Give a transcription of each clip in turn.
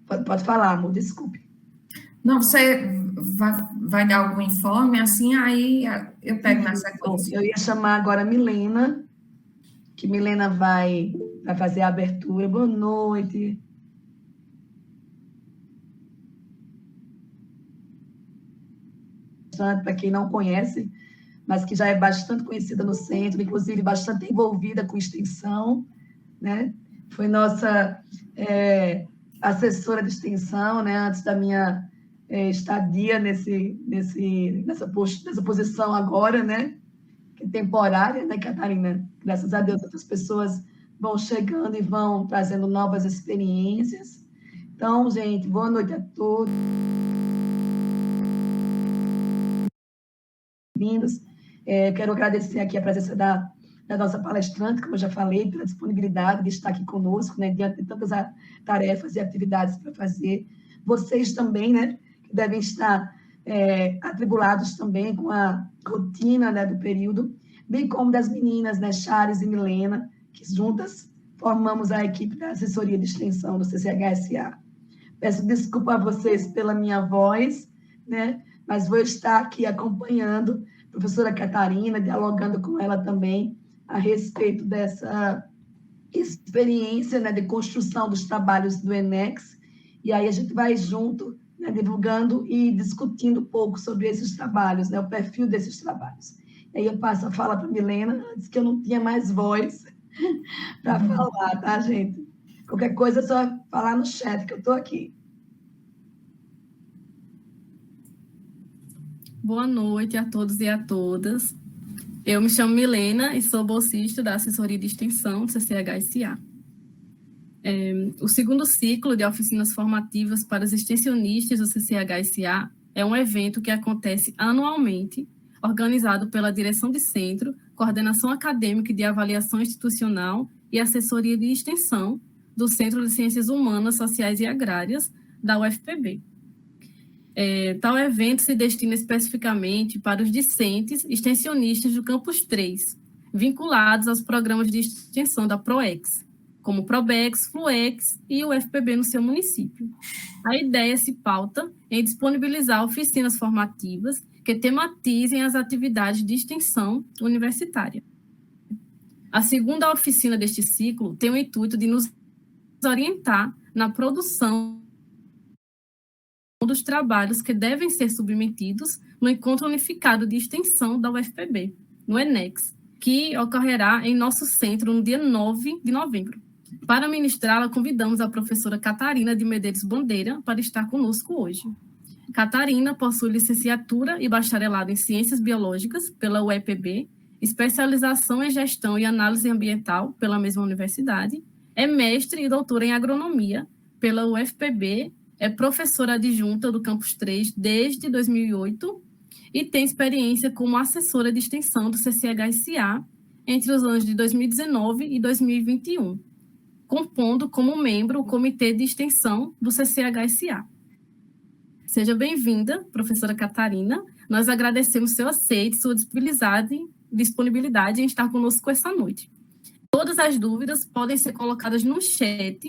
Pode falar, amor, desculpe. Não, você vai dar algum informe, assim, aí eu pego na sequência. Eu ia chamar agora a Milena, que Milena vai fazer a abertura. Boa noite. Para quem não conhece, mas que já é bastante conhecida no centro, inclusive bastante envolvida com extensão, né? Foi nossa assessora de extensão, né? Antes da minha estadia nessa posição agora, né? Que é temporária, né, Catarina? Graças a Deus, outras pessoas vão chegando e vão trazendo novas experiências. Então, gente, boa noite a todos. Bem-vindos. Quero agradecer aqui a presença da nossa palestrante, como eu já falei, pela disponibilidade de estar aqui conosco, né, diante de tantas tarefas e atividades para fazer. Vocês também, né, que devem estar atribulados também com a rotina, né, do período, bem como das meninas, né, Chares e Milena, que juntas formamos a equipe da assessoria de extensão do CCHSA. Peço desculpa a vocês pela minha voz, né, mas vou estar aqui acompanhando a professora Catarina, dialogando com ela também a respeito dessa experiência, né, de construção dos trabalhos do ENEX, e aí a gente vai junto, né, divulgando e discutindo um pouco sobre esses trabalhos, né, o perfil desses trabalhos. E aí eu passo a fala para a Milena, antes que eu não tinha mais voz para falar, tá, gente? Qualquer coisa é só falar no chat, que eu estou aqui. Boa noite a todos e a todas. Eu me chamo Milena e sou bolsista da Assessoria de Extensão do CCHSA. O segundo ciclo de oficinas formativas para os extensionistas do CCHSA é um evento que acontece anualmente, organizado pela Direção de Centro, Coordenação Acadêmica e de Avaliação Institucional e Assessoria de Extensão do Centro de Ciências Humanas, Sociais e Agrárias, da UFPB. Tal evento se destina especificamente para os discentes extensionistas do Campus 3, vinculados aos programas de extensão da PROEX, como PROBEX, FLUEX e o UFPB no seu município. A ideia se pauta em disponibilizar oficinas formativas que tematizem as atividades de extensão universitária. A segunda oficina deste ciclo tem o intuito de nos orientar na produção dos trabalhos que devem ser submetidos no Encontro Unificado de Extensão da UFPB, no ENEX, que ocorrerá em nosso centro no dia 9 de novembro. Para ministrá-la, convidamos a professora Catarina de Medeiros Bandeira para estar conosco hoje. Catarina possui licenciatura e bacharelado em Ciências Biológicas pela UEPB, especialização em Gestão e Análise Ambiental pela mesma universidade, é mestre e doutora em Agronomia pela UFPB, é professora adjunta do Campus 3 desde 2008 e tem experiência como assessora de extensão do CCHSA entre os anos de 2019 e 2021, compondo como membro o Comitê de Extensão do CCHSA. Seja bem-vinda, professora Catarina. Nós agradecemos seu aceite, sua disponibilidade em estar conosco esta noite. Todas as dúvidas podem ser colocadas no chat,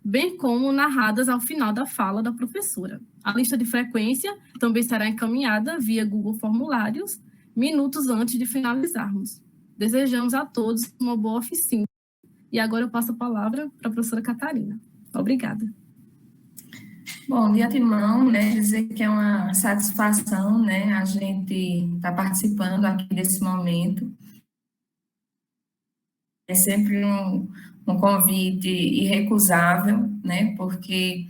bem como narradas ao final da fala da professora. A lista de frequência também será encaminhada via Google Formulários, minutos antes de finalizarmos. Desejamos a todos uma boa oficina. E agora eu passo a palavra para a professora Catarina. Obrigada. Bom, de antemão, né, dizer que é uma satisfação, né, a gente estar participando aqui desse momento. É sempre um convite irrecusável, né, porque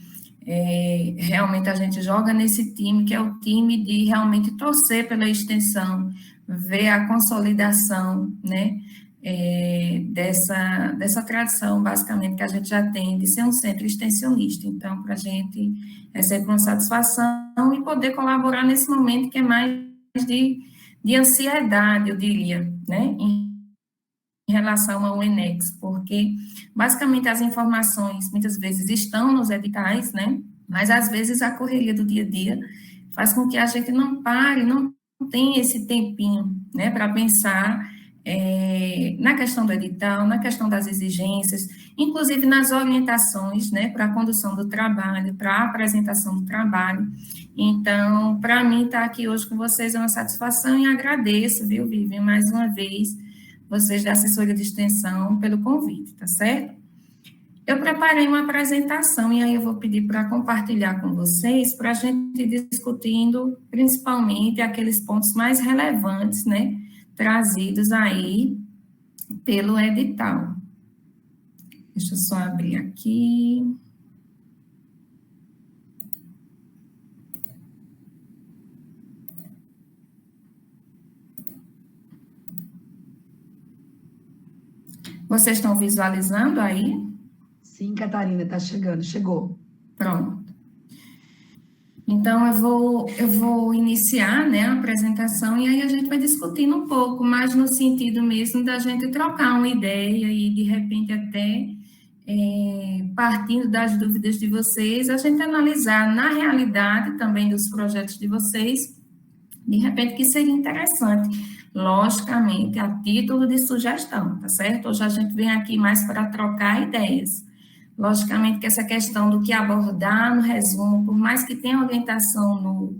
realmente a gente joga nesse time, que é o time de realmente torcer pela extensão, ver a consolidação, né, dessa tradição, basicamente, que a gente já tem de ser um centro extensionista. Então, para a gente é sempre uma satisfação e poder colaborar nesse momento que é mais de ansiedade, eu diria, né, em relação ao ENEX, porque, basicamente, as informações, muitas vezes, estão nos editais, né, mas, às vezes, a correria do dia a dia faz com que a gente não pare, não tenha esse tempinho, né, para pensar na questão do edital, na questão das exigências, inclusive nas orientações, né, para a condução do trabalho, para a apresentação do trabalho. Então, para mim, estar aqui hoje com vocês é uma satisfação e agradeço, viu, Vivian, mais uma vez, vocês da assessoria de extensão pelo convite, tá certo? Eu preparei uma apresentação e aí eu vou pedir para compartilhar com vocês, para a gente ir discutindo principalmente aqueles pontos mais relevantes, né, trazidos aí pelo edital. Deixa eu só abrir aqui. Vocês estão visualizando aí? Sim, Catarina, está chegando, chegou. Pronto. Então, eu vou iniciar, né, a apresentação e aí a gente vai discutindo um pouco, mais no sentido mesmo da gente trocar uma ideia e, de repente, até partindo das dúvidas de vocês, a gente analisar na realidade também dos projetos de vocês, de repente, que seria interessante, logicamente, a título de sugestão, tá certo? Hoje a gente vem aqui mais para trocar ideias. Logicamente que essa questão do que abordar no resumo, por mais que tenha orientação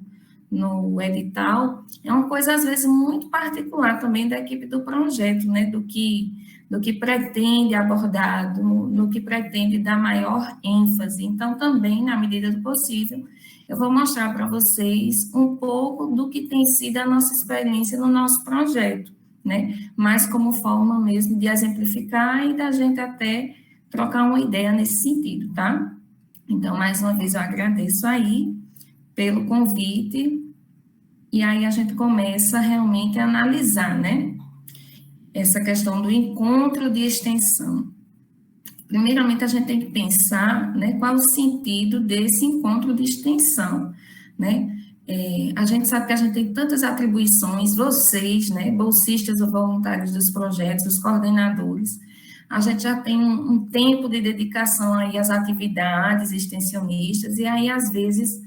no edital, é uma coisa, às vezes, muito particular também da equipe do projeto, né? Do que pretende abordar, no que pretende dar maior ênfase. Então, também, na medida do possível, eu vou mostrar para vocês um pouco do que tem sido a nossa experiência no nosso projeto, né? Mas como forma mesmo de exemplificar e da gente até trocar uma ideia nesse sentido, tá? Então, mais uma vez, eu agradeço aí pelo convite, e aí a gente começa realmente a analisar, né, essa questão do encontro de extensão. Primeiramente, a gente tem que pensar, né, qual o sentido desse encontro de extensão, né? A gente sabe que a gente tem tantas atribuições, vocês, né, bolsistas ou voluntários dos projetos, os coordenadores, a gente já tem um tempo de dedicação aí às atividades extensionistas, e aí, às vezes,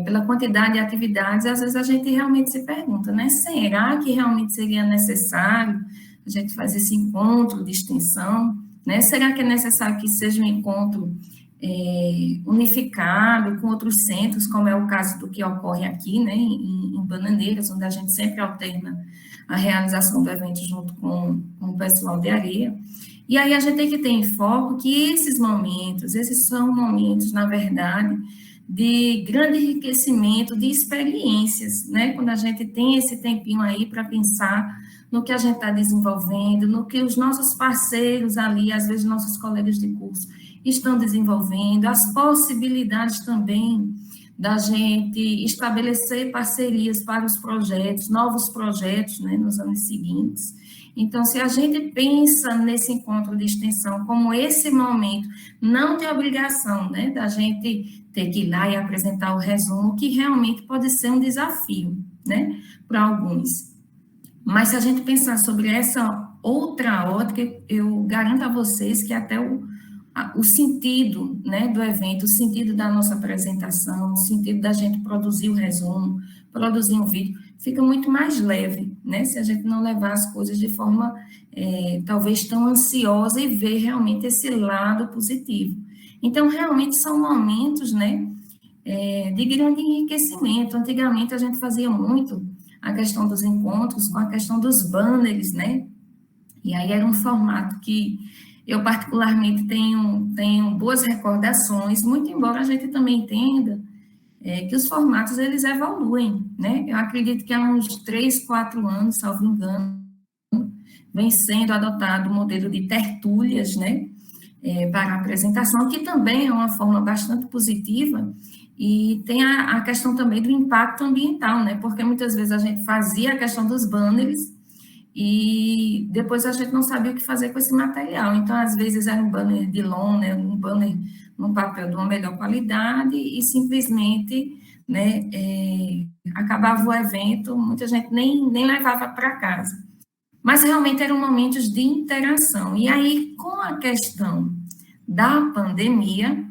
pela quantidade de atividades, às vezes a gente realmente se pergunta, né, será que realmente seria necessário a gente fazer esse encontro de extensão, né? Será que é necessário que seja um encontro unificado com outros centros, como é o caso do que ocorre aqui, né, em Bananeiras, onde a gente sempre alterna a realização do evento junto com o pessoal de Areia. E aí a gente tem que ter em foco que esses são momentos, na verdade, de grande enriquecimento de experiências, né? Quando a gente tem esse tempinho aí para pensar no que a gente está desenvolvendo, no que os nossos parceiros ali, às vezes nossos colegas de curso, estão desenvolvendo, as possibilidades também da gente estabelecer parcerias para os projetos, novos projetos, né, nos anos seguintes. Então, se a gente pensa nesse encontro de extensão como esse momento, não tem obrigação, né, da gente ter que ir lá e apresentar o resumo, que realmente pode ser um desafio, né, para alguns. Mas se a gente pensar sobre essa outra ótica, eu garanto a vocês que até o sentido, né, do evento, o sentido da nossa apresentação, o sentido da gente produzir o resumo, produzir um vídeo, fica muito mais leve, né, se a gente não levar as coisas de forma, talvez, tão ansiosa e ver realmente esse lado positivo. Então, realmente são momentos, né, de grande enriquecimento. Antigamente, a gente fazia muito a questão dos encontros com a questão dos banners, né, e aí era um formato que eu, particularmente, tenho boas recordações, muito embora a gente também entenda que os formatos, eles evoluem, né? Eu acredito que há uns 3, 4 anos, salvo engano, vem sendo adotado o modelo de tertúlias, né? Para a apresentação, que também é uma forma bastante positiva, e tem a questão também do impacto ambiental, né? Porque muitas vezes a gente fazia a questão dos banners, e depois a gente não sabia o que fazer com esse material. Então, às vezes, era um banner de lona, um banner num papel de uma melhor qualidade, e simplesmente, né, acabava o evento, muita gente nem levava para casa. Mas, realmente, eram momentos de interação. E aí, com a questão da pandemia,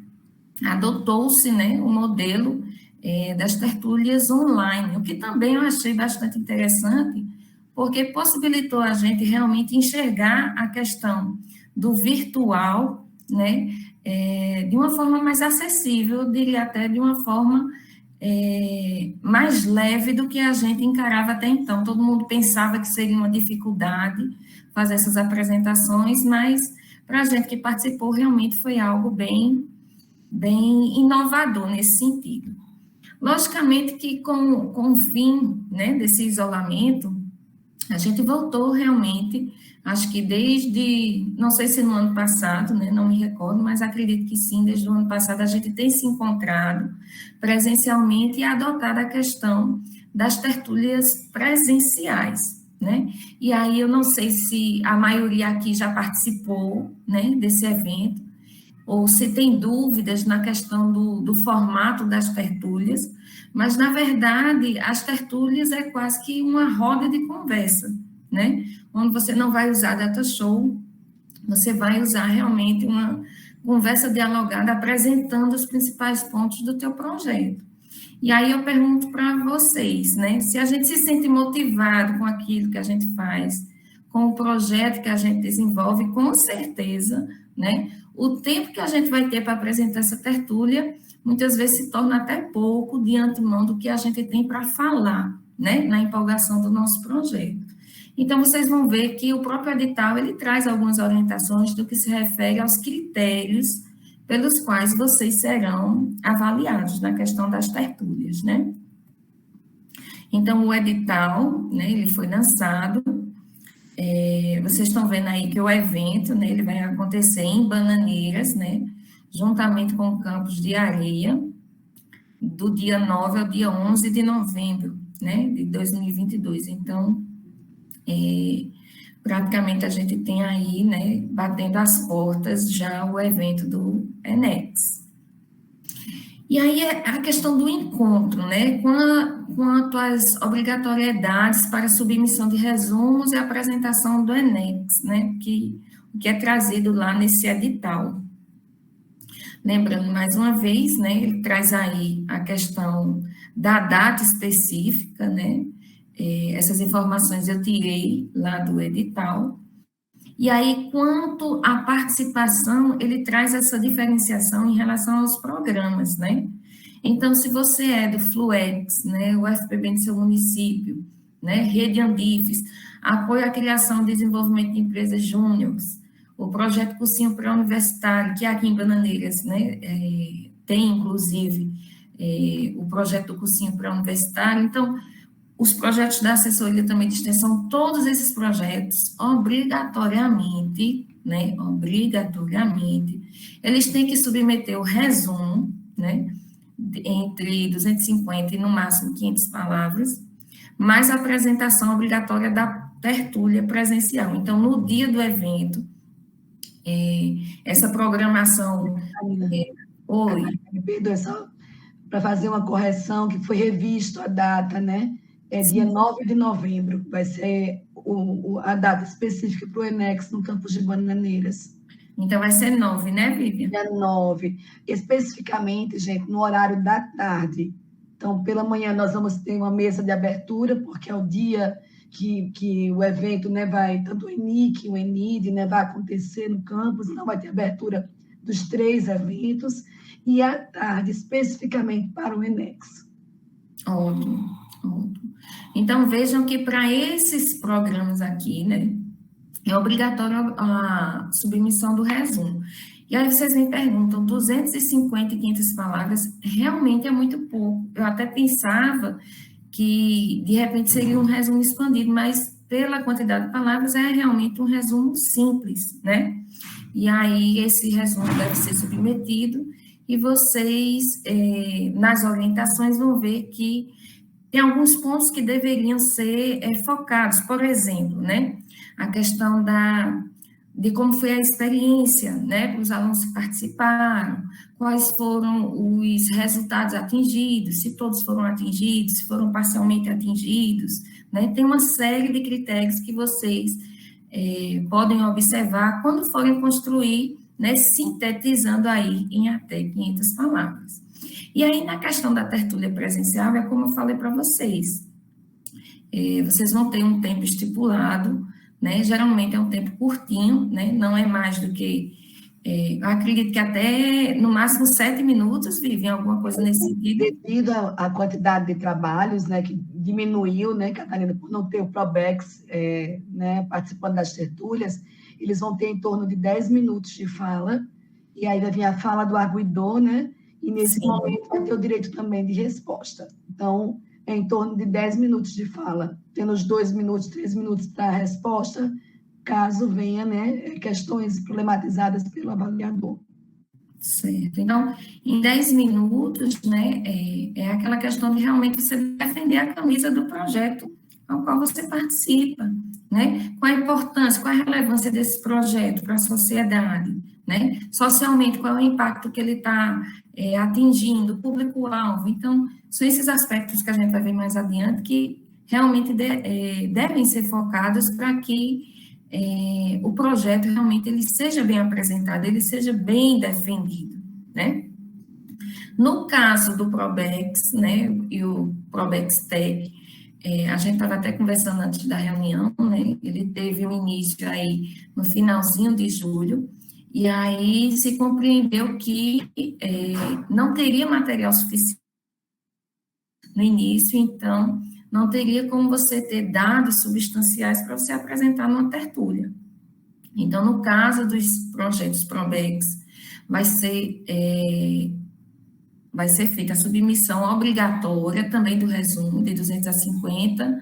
adotou-se, né, o modelo das tertúlias online, o que também eu achei bastante interessante, porque possibilitou a gente realmente enxergar a questão do virtual, né, de uma forma mais acessível, eu diria até de uma forma mais leve do que a gente encarava até então. Todo mundo pensava que seria uma dificuldade fazer essas apresentações, mas para a gente que participou, realmente foi algo bem inovador nesse sentido. Logicamente que com o fim, né, desse isolamento, a gente voltou realmente, acho que desde, não sei se no ano passado, né, não me recordo, mas acredito que sim, desde o ano passado a gente tem se encontrado presencialmente e adotado a questão das tertúlias presenciais, né? E aí eu não sei se a maioria aqui já participou, né, desse evento, ou se tem dúvidas na questão do formato das tertúlias, mas, na verdade, as tertúlias é quase que uma roda de conversa, né? Onde você não vai usar data show, você vai usar realmente uma conversa dialogada, apresentando os principais pontos do teu projeto. E aí eu pergunto para vocês, né? Se a gente se sente motivado com aquilo que a gente faz, com o projeto que a gente desenvolve, com certeza, né? O tempo que a gente vai ter para apresentar essa tertúlia, muitas vezes se torna até pouco de antemão do que a gente tem para falar, né? Na empolgação do nosso projeto. Então, vocês vão ver que o próprio edital, ele traz algumas orientações do que se refere aos critérios pelos quais vocês serão avaliados na questão das tertúlias, né? Então, o edital, né, ele foi lançado, vocês estão vendo aí que o evento, né, ele vai acontecer em Bananeiras, né, juntamente com o campus de Areia, do dia 9 ao dia 11 de novembro, né, de 2022. Então, praticamente a gente tem aí, né, batendo as portas já o evento do ENEX. E aí a questão do encontro, né, quanto às obrigatoriedades para submissão de resumos e apresentação do ENEX, né, que é trazido lá nesse edital. Lembrando mais uma vez, né, ele traz aí a questão da data específica, né, essas informações eu tirei lá do edital. E aí, quanto à participação, ele traz essa diferenciação em relação aos programas, né? Então, se você é do Fluex, né, o FPB do seu município, né, Rede Andifes, apoio à criação e desenvolvimento de empresas júniores, o projeto Cursinho Pré-Universitário, que aqui em Bananeiras, né, tem, inclusive, o projeto do Cursinho Pré-Universitário. Então, os projetos da assessoria também de extensão, todos esses projetos, obrigatoriamente, né, eles têm que submeter o resumo, né, entre 250 e no máximo 500 palavras, mais a apresentação obrigatória da tertúlia presencial. Então, no dia do evento, essa programação... Oi. Me perdoe, só para fazer uma correção, que foi revisto a data, né? Dia 9 de novembro, vai ser a data específica para o ENEX no campus de Bananeiras. Então, vai ser 9, né, Vivian? Dia 9. Especificamente, gente, no horário da tarde. Então, pela manhã, nós vamos ter uma mesa de abertura, porque é o dia que o evento, né, tanto o ENIC, o ENID, né, vai acontecer no campus, então vai ter abertura dos 3 eventos, e à tarde, especificamente para o ENEX. Ótimo. Então, vejam que para esses programas aqui, né, é obrigatório a submissão do resumo. E aí vocês me perguntam, 250 e 500 palavras, realmente é muito pouco. Eu até pensava que, de repente, seria um resumo expandido, mas pela quantidade de palavras, é realmente um resumo simples, né? E aí esse resumo deve ser submetido e vocês, nas orientações, vão ver que tem alguns pontos que deveriam ser focados, por exemplo, né, a questão de como foi a experiência, né, para os alunos que participaram, quais foram os resultados atingidos, se todos foram atingidos, se foram parcialmente atingidos, né, tem uma série de critérios que vocês podem observar quando forem construir, né, sintetizando aí em até 500 palavras. E aí, na questão da tertúlia presencial, é como eu falei para vocês, vocês vão ter um tempo estipulado, né? Geralmente é um tempo curtinho, né? Não é mais do que, eu acredito que até no máximo 7 minutos, Vivian, alguma coisa nesse sentido. Devido à quantidade de trabalhos, né, que diminuiu, né, Catarina, por não ter o Probex, né, participando das tertúlias, eles vão ter em torno de 10 minutos de fala, e aí vai vir a fala do arguidor, né, e nesse Sim. momento vai ter o direito também de resposta. Então, é em torno de 10 minutos de fala, tendo os 2 minutos, 3 minutos para a resposta, caso venha, né, questões problematizadas pelo avaliador. Certo. Então, em 10 minutos, né, é aquela questão de realmente você defender a camisa do projeto ao qual você participa, né? Qual a importância, qual a relevância desse projeto para a sociedade, né? Socialmente, qual é o impacto que ele está atingindo, o público-alvo. Então, são esses aspectos que a gente vai ver mais adiante que realmente devem ser focados para que o projeto realmente ele seja bem apresentado, ele seja bem defendido, né? No caso do Probex, né, e o Probex Tech, a gente estava até conversando antes da reunião, né, ele teve um início aí no finalzinho de julho, e aí se compreendeu que não teria material suficiente no início, então não teria como você ter dados substanciais para você apresentar numa tertúlia. Então, no caso dos projetos Probex, vai ser feita a submissão obrigatória também do resumo de 250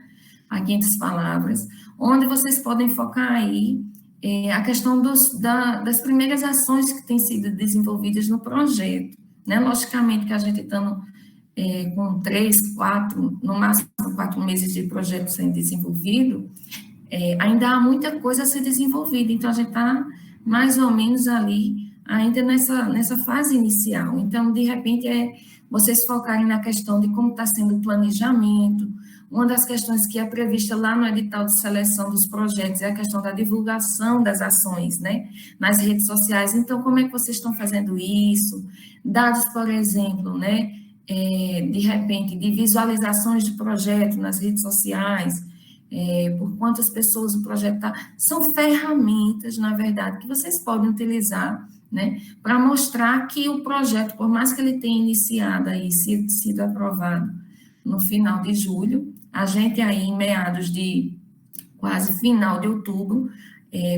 a 500 palavras, onde vocês podem focar aí a questão das primeiras ações que têm sido desenvolvidas no projeto, né? Logicamente que a gente estando com 3, 4, no máximo 4 meses de projeto sendo desenvolvido, ainda há muita coisa a ser desenvolvida, então a gente está mais ou menos ali, ainda nessa fase inicial. Então, de repente, vocês focarem na questão de como está sendo o planejamento. Uma das questões que é prevista lá no edital de seleção dos projetos é a questão da divulgação das ações, né, nas redes sociais. Então, como é que vocês estão fazendo isso? Dados, por exemplo, né, de repente, de visualizações de projeto nas redes sociais, por quantas pessoas o projeto está, são ferramentas, na verdade, que vocês podem utilizar, né, para mostrar que o projeto, por mais que ele tenha iniciado aí, sido aprovado no final de julho, a gente aí em meados de quase final de outubro,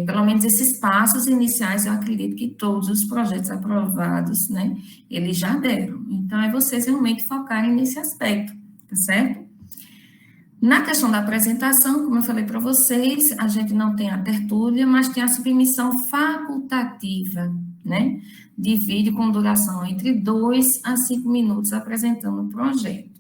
pelo menos esses passos iniciais, eu acredito que todos os projetos aprovados, né, eles já deram. Então, é vocês realmente focarem nesse aspecto, tá certo? Na questão da apresentação, como eu falei para vocês, a gente não tem a tertúlia, mas tem a submissão facultativa, né, de vídeo com duração entre 2 a 5 minutos apresentando o projeto.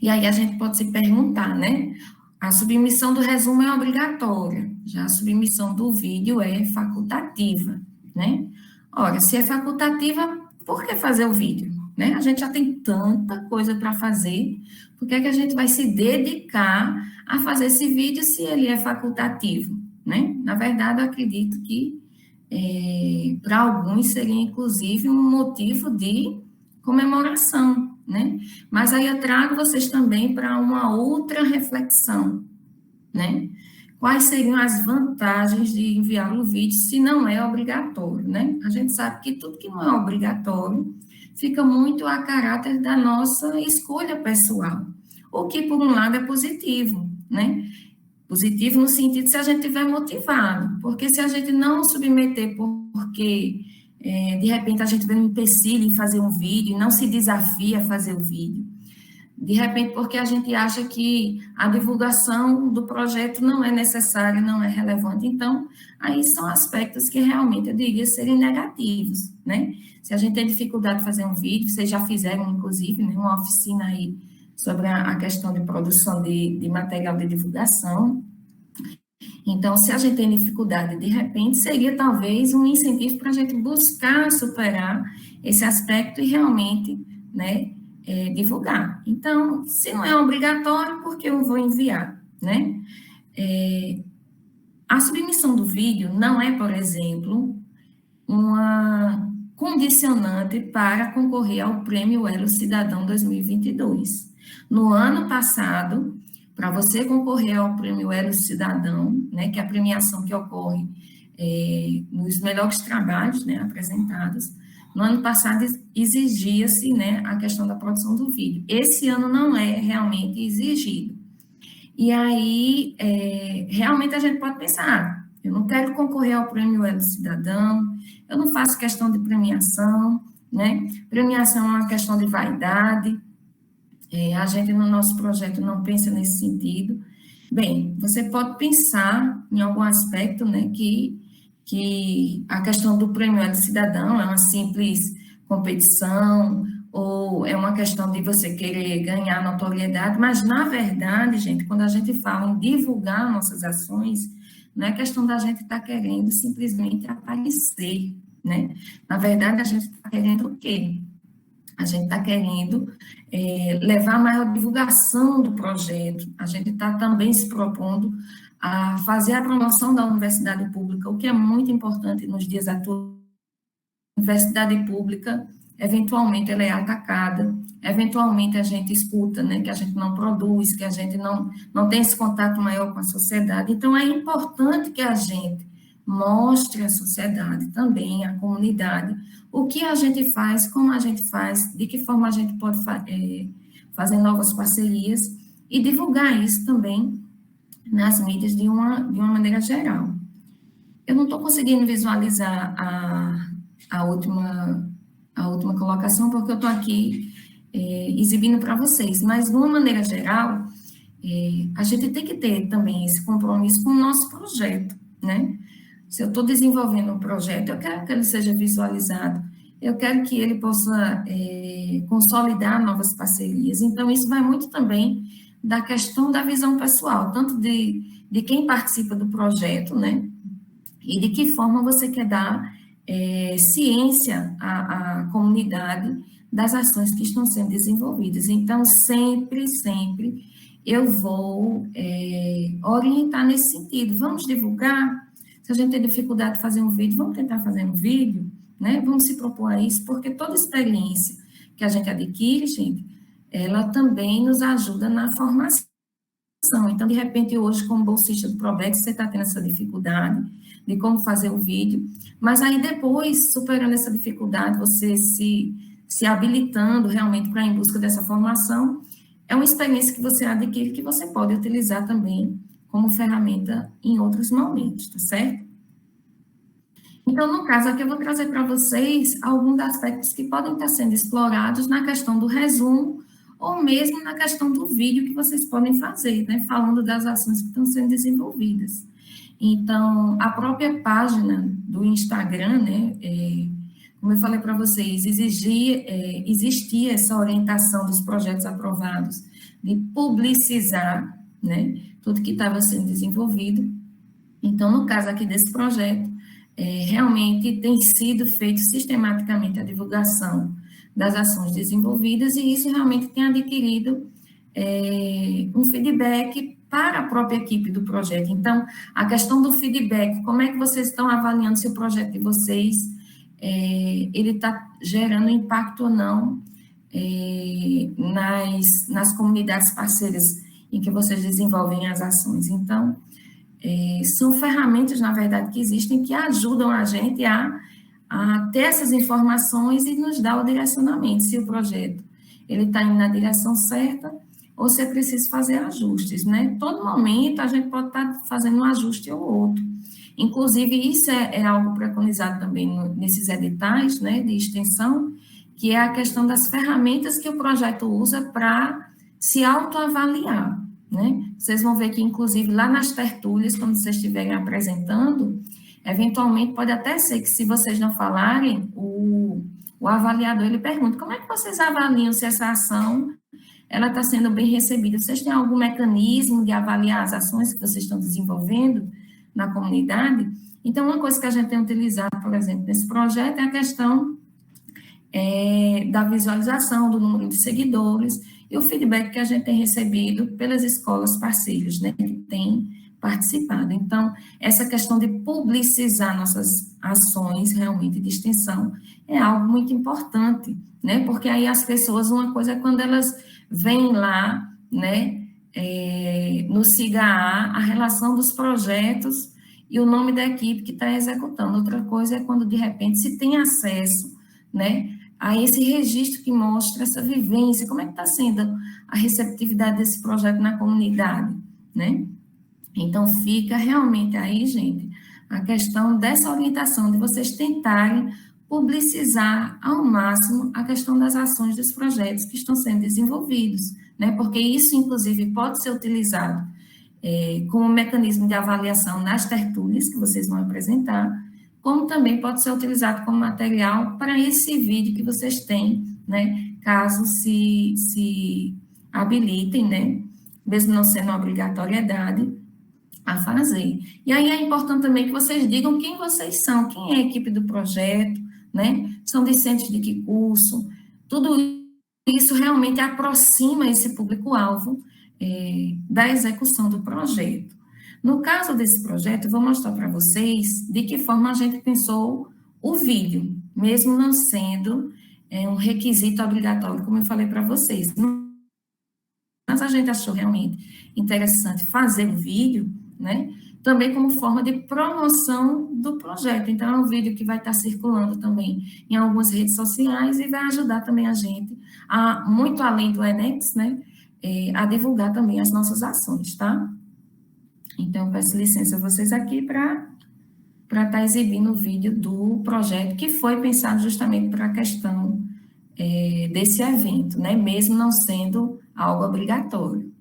E aí a gente pode se perguntar, né, a submissão do resumo é obrigatória, já a submissão do vídeo é facultativa, né? Ora, se é facultativa, por que fazer o vídeo? Né? A gente já tem tanta coisa para fazer, por que é que a gente vai se dedicar a fazer esse vídeo se ele é facultativo? Né? Na verdade, eu acredito que para alguns seria, inclusive, um motivo de comemoração, né? Mas aí eu trago vocês também para uma outra reflexão, né? Quais seriam as vantagens de enviar o vídeo se não é obrigatório, né? A gente sabe que tudo que não é obrigatório fica muito a caráter da nossa escolha pessoal, o que, por um lado, é positivo, né? Positivo no sentido se a gente estiver motivado, porque se a gente não submeter porque, de repente, a gente vê um empecilho em fazer um vídeo, não se desafia a fazer o vídeo, de repente, porque a gente acha que a divulgação do projeto não é necessária, não é relevante. Então, aí são aspectos que realmente eu diria serem negativos, né? Se a gente tem dificuldade de fazer um vídeo, vocês já fizeram, inclusive, né, uma oficina aí sobre a questão de produção de material de divulgação. Então, se a gente tem dificuldade, de repente, seria talvez um incentivo para a gente buscar superar esse aspecto e realmente, né, divulgar. Então, se não é obrigatório, por que eu vou enviar, né? A submissão do vídeo não é, por exemplo, uma condicionante para concorrer ao Prêmio Elo Cidadão 2022. No ano passado, para você concorrer ao Prêmio Elo Cidadão, né, que é a premiação que ocorre nos melhores trabalhos, né, apresentados, no ano passado exigia-se, né, a questão da produção do vídeo. Esse ano não é realmente exigido. E aí, realmente a gente pode pensar, eu não quero concorrer ao Prêmio Elo Cidadão, eu não faço questão de premiação, né? Premiação é uma questão de vaidade, a gente no nosso projeto não pensa nesse sentido. Bem, você pode pensar em algum aspecto, né, que a questão do Prêmio Elo Cidadão é uma simples competição, ou é uma questão de você querer ganhar notoriedade, mas, na verdade, gente, quando a gente fala em divulgar nossas ações, não é questão da gente estar querendo simplesmente aparecer, né? Na verdade, a gente está querendo o quê? A gente está querendo levar maior divulgação do projeto, a gente está também se propondo a fazer a promoção da universidade pública, o que é muito importante nos dias atuais. A universidade pública, eventualmente, ela é atacada, eventualmente a gente escuta, né, que a gente não produz, que a gente não tem esse contato maior com a sociedade. Então, é importante que a gente mostre à sociedade também, à comunidade, o que a gente faz, como a gente faz, de que forma a gente pode fazer novas parcerias e divulgar isso também nas mídias de uma maneira geral. Eu não estou conseguindo visualizar a última colocação, porque eu estou aqui exibindo para vocês, mas, de uma maneira geral, a gente tem que ter também esse compromisso com o nosso projeto, né? Se eu estou desenvolvendo um projeto, eu quero que ele seja visualizado, eu quero que ele possa consolidar novas parcerias. Então, isso vai muito também da questão da visão pessoal, tanto de quem participa do projeto, né? E de que forma você quer dar ciência à comunidade das ações que estão sendo desenvolvidas. Então, sempre eu vou orientar nesse sentido. Vamos divulgar. Se a gente tem dificuldade de fazer um vídeo, vamos tentar fazer um vídeo, né? Vamos se propor a isso, porque toda experiência que a gente adquire, gente, ela também nos ajuda na formação. Então, de repente, hoje, como bolsista do Probex, você está tendo essa dificuldade de como fazer o vídeo, mas aí depois, superando essa dificuldade, você se habilitando realmente para ir em busca dessa formação, é uma experiência que você adquire que você pode utilizar também como ferramenta em outros momentos, tá certo? Então, no caso aqui, eu vou trazer para vocês alguns aspectos que podem estar sendo explorados na questão do resumo, ou mesmo na questão do vídeo que vocês podem fazer, né, falando das ações que estão sendo desenvolvidas. Então, a própria página do Instagram, né, como eu falei para vocês, existia essa orientação dos projetos aprovados de publicizar, né, tudo que estava sendo desenvolvido. Então, no caso aqui desse projeto, realmente tem sido feito sistematicamente a divulgação das ações desenvolvidas, e isso realmente tem adquirido um feedback para a própria equipe do projeto. Então, a questão do feedback, como é que vocês estão avaliando se o projeto de vocês, ele está gerando impacto ou não nas comunidades parceiras em que vocês desenvolvem as ações. Então, são ferramentas, na verdade, que existem, que ajudam a gente a ter essas informações e nos dar o direcionamento, se o projeto ele está indo na direção certa ou se é preciso fazer ajustes, né? Todo momento a gente pode estar fazendo um ajuste ou outro. Inclusive, isso é algo preconizado também nesses editais, né, de extensão, que é a questão das ferramentas que o projeto usa para se autoavaliar, né? Vocês vão ver que, inclusive, lá nas tertúlias, quando vocês estiverem apresentando, eventualmente pode até ser que, se vocês não falarem, o avaliador, ele pergunta, como é que vocês avaliam se essa ação ela está sendo bem recebida? Vocês têm algum mecanismo de avaliar as ações que vocês estão desenvolvendo na comunidade? Então, uma coisa que a gente tem utilizado, por exemplo, nesse projeto é a questão da visualização do número de seguidores e o feedback que a gente tem recebido pelas escolas parceiras, né, que têm participado. Então, essa questão de publicizar nossas ações realmente de extensão é algo muito importante, né, porque aí as pessoas, uma coisa é quando elas vêm lá, né, no SIGA-A a relação dos projetos e o nome da equipe que está executando. Outra coisa é quando, de repente, se tem acesso, né, a esse registro que mostra essa vivência, como é que está sendo a receptividade desse projeto na comunidade, né? Então, fica realmente aí, gente, a questão dessa orientação, de vocês tentarem publicizar ao máximo a questão das ações dos projetos que estão sendo desenvolvidos, né? Porque isso, inclusive, pode ser utilizado como mecanismo de avaliação nas tertúlias que vocês vão apresentar, como também pode ser utilizado como material para esse vídeo que vocês têm, né? Caso se habilitem, né? Mesmo não sendo uma obrigatoriedade, a fazer. E aí é importante também que vocês digam quem vocês são, quem é a equipe do projeto, né? São discentes de que curso, tudo isso realmente aproxima esse público-alvo da execução do projeto. No caso desse projeto, eu vou mostrar para vocês de que forma a gente pensou o vídeo, mesmo não sendo um requisito obrigatório, como eu falei para vocês. Mas a gente achou realmente interessante fazer o vídeo, né? Também como forma de promoção do projeto. Então, é um vídeo que vai estar circulando também em algumas redes sociais e vai ajudar também a gente, muito além do Enex, né? A divulgar também as nossas ações, tá? Então, peço licença a vocês aqui para estar exibindo o vídeo do projeto, que foi pensado justamente para a questão desse evento, né? Mesmo não sendo algo obrigatório.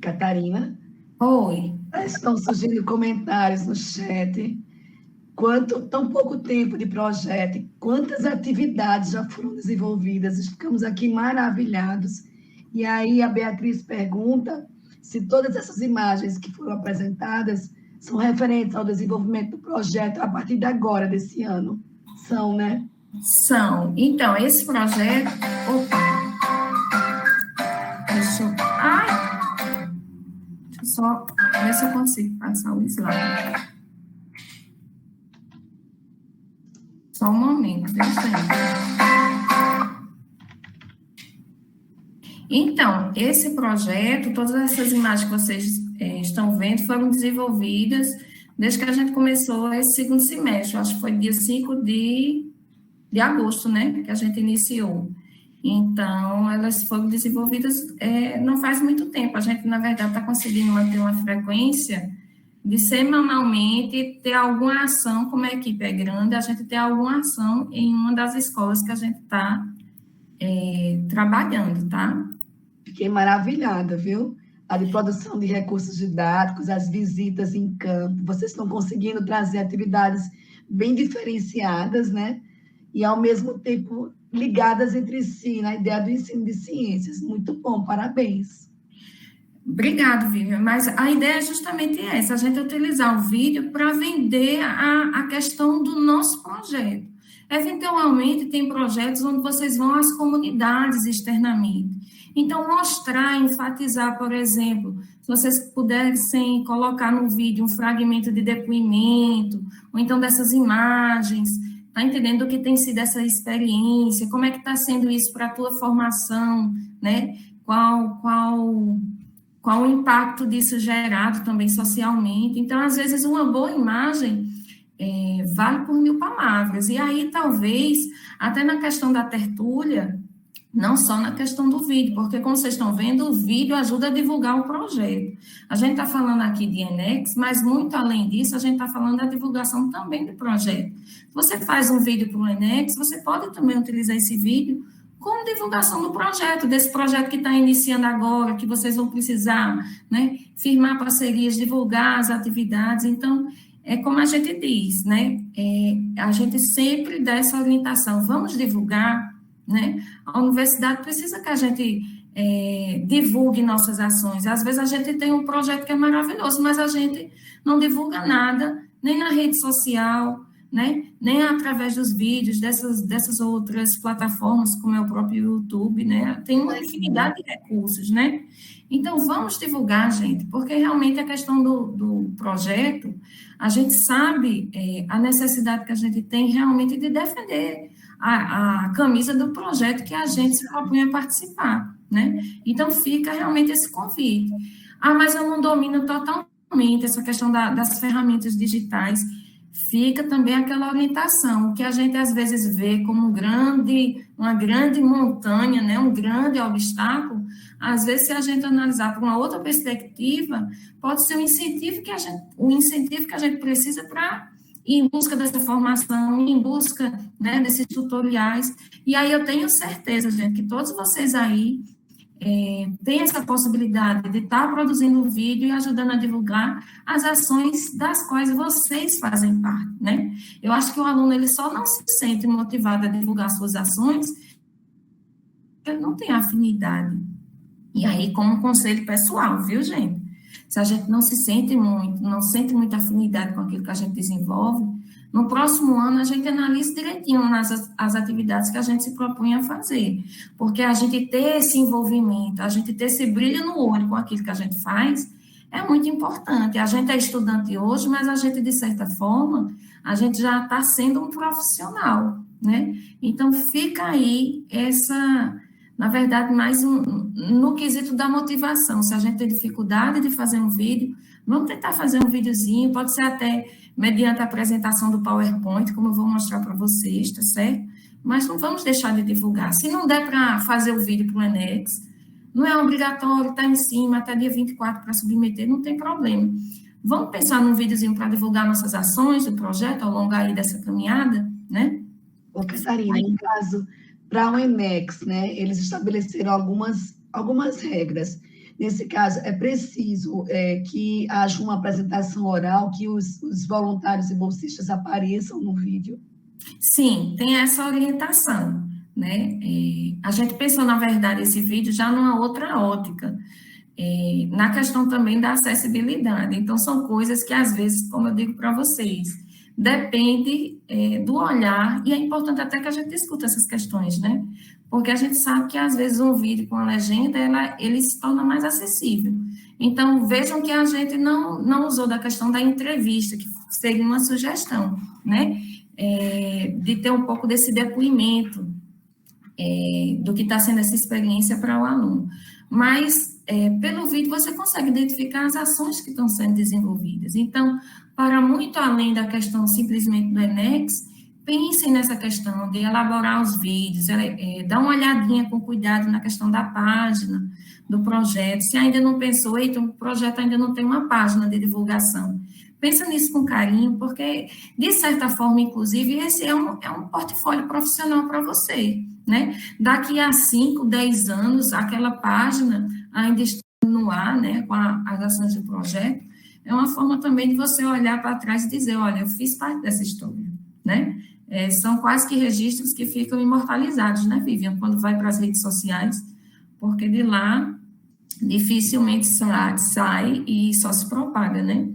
Catarina? Oi. Estão surgindo comentários no chat. Tão pouco tempo de projeto, quantas atividades já foram desenvolvidas, ficamos aqui maravilhados. E aí a Beatriz pergunta se todas essas imagens que foram apresentadas são referentes ao desenvolvimento do projeto a partir de agora, desse ano. São, né? São. Então, esse projeto... Opa! Deixa eu só ver se eu consigo passar o slide. Só um momento, deixa eu ver. Então, esse projeto, todas essas imagens que vocês estão vendo, foram desenvolvidas desde que a gente começou esse segundo semestre. Acho que foi dia 5 de agosto, né, que a gente iniciou. Então, elas foram desenvolvidas não faz muito tempo. A gente, na verdade, está conseguindo manter uma frequência de semanalmente ter alguma ação, como a equipe é grande, a gente ter alguma ação em uma das escolas que a gente está trabalhando, tá? Fiquei maravilhada, viu? A de produção de recursos didáticos, as visitas em campo, vocês estão conseguindo trazer atividades bem diferenciadas, né? E, ao mesmo tempo, ligadas entre si, na ideia do ensino de ciências. Muito bom, parabéns. Obrigada, Vivian, mas a ideia é justamente essa, a gente utilizar o vídeo para vender a questão do nosso projeto. Eventualmente, tem projetos onde vocês vão às comunidades externamente. Então, mostrar, enfatizar, por exemplo, se vocês pudessem colocar no vídeo um fragmento de depoimento, ou então dessas imagens, tá entendendo o que tem sido essa experiência, como é que está sendo isso para a tua formação, né? Qual o impacto disso gerado também socialmente. Então, às vezes, uma boa imagem vale por 1000 palavras. E aí, talvez, até na questão da tertúlia, não só na questão do vídeo, porque, como vocês estão vendo, o vídeo ajuda a divulgar o projeto. A gente está falando aqui de ENEX, mas, muito além disso, a gente está falando da divulgação também do projeto. Se você faz um vídeo para o ENEX, você pode também utilizar esse vídeo como divulgação do projeto, desse projeto que está iniciando agora, que vocês vão precisar, né, firmar parcerias, divulgar as atividades. Então, é como a gente diz, né, a gente sempre dá essa orientação, vamos divulgar, né, a universidade precisa que a gente divulgue nossas ações. Às vezes a gente tem um projeto que é maravilhoso, mas a gente não divulga nada, nem na rede social, né? Nem através dos vídeos dessas outras plataformas, como é o próprio YouTube, né? Tem uma infinidade de recursos, né? Então, vamos divulgar, gente, porque realmente a questão do projeto, a gente sabe a necessidade que a gente tem realmente de defender a camisa do projeto que a gente se propõe a participar, né? Então, fica realmente esse convite. Mas eu não domino totalmente essa questão das ferramentas digitais. Fica também aquela orientação, que a gente às vezes vê como uma grande montanha, né, um grande obstáculo, às vezes, se a gente analisar por uma outra perspectiva, pode ser um incentivo que a gente precisa para ir em busca dessa formação, ir em busca, né, desses tutoriais. E aí eu tenho certeza, gente, que todos vocês aí tem essa possibilidade de estar produzindo um vídeo e ajudando a divulgar as ações das quais vocês fazem parte, né? Eu acho que o aluno, ele só não se sente motivado a divulgar suas ações porque ele não tem afinidade. E aí, como conselho pessoal, viu, gente? Se a gente não sente muita afinidade com aquilo que a gente desenvolve, no próximo ano, a gente analisa direitinho as atividades que a gente se propõe a fazer, porque a gente ter esse envolvimento, a gente ter esse brilho no olho com aquilo que a gente faz, é muito importante. A gente é estudante hoje, mas a gente, de certa forma, a gente já está sendo um profissional, né? Então, fica aí na verdade, mais no quesito da motivação. Se a gente tem dificuldade de fazer um vídeo, vamos tentar fazer um videozinho, pode ser até mediante a apresentação do PowerPoint, como eu vou mostrar para vocês, tá certo? mas não vamos deixar de divulgar. Se não der para fazer o vídeo para o Enex, não é obrigatório estar em cima até dia 24 para submeter, não tem problema. Vamos pensar num videozinho para divulgar nossas ações do projeto ao longo aí dessa caminhada, né? Ô, Catarina, no caso, para o Enex, né, eles estabeleceram algumas regras. Nesse caso, é preciso que haja uma apresentação oral, que os voluntários e bolsistas apareçam no vídeo. Sim, tem essa orientação, né? A gente pensou, na verdade, esse vídeo já numa outra ótica, na questão também da acessibilidade. Então, são coisas que, às vezes, como eu digo para vocês, depende do olhar, e é importante até que a gente discuta essas questões, né? Porque a gente sabe que, às vezes, um vídeo com a legenda, ele se torna mais acessível. Então, vejam que a gente não usou da questão da entrevista, que seria uma sugestão, né? De ter um pouco desse depoimento do que está sendo essa experiência para o aluno. Mas, pelo vídeo, você consegue identificar as ações que estão sendo desenvolvidas. Então, para muito além da questão simplesmente do Enex, pensem nessa questão de elaborar os vídeos, dar uma olhadinha com cuidado na questão da página do projeto. Se ainda não pensou, eita, o projeto ainda não tem uma página de divulgação. Pensa nisso com carinho, porque, de certa forma, inclusive, esse é um portfólio profissional para você, né? Daqui a 5, 10 anos, aquela página ainda está no ar, né, com as ações do projeto, é uma forma também de você olhar para trás e dizer, olha, eu fiz parte dessa história, né? São quase que registros que ficam imortalizados, né, Vivian, quando vai para as redes sociais, porque de lá dificilmente sai e só se propaga, né?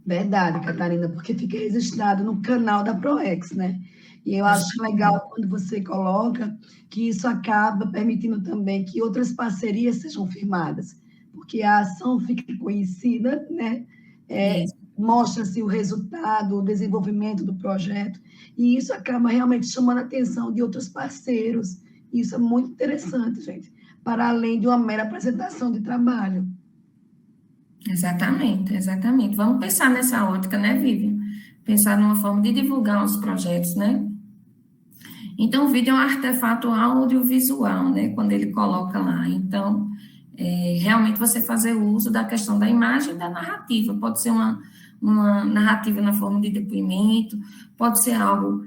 Verdade, Catarina, porque fica registrado no canal da ProEx, né? E eu acho legal quando você coloca que isso acaba permitindo também que outras parcerias sejam firmadas, porque a ação fica conhecida, né? Mostra-se o resultado, o desenvolvimento do projeto, e isso acaba realmente chamando a atenção de outros parceiros. Isso é muito interessante, gente, para além de uma mera apresentação de trabalho. Exatamente, exatamente. Vamos pensar nessa ótica, né, Vivian? Pensar numa forma de divulgar os projetos, né? Então, o vídeo é um artefato audiovisual, né, quando ele coloca lá. Então, realmente você fazer uso da questão da imagem e da narrativa. Pode ser uma narrativa na forma de depoimento, pode ser algo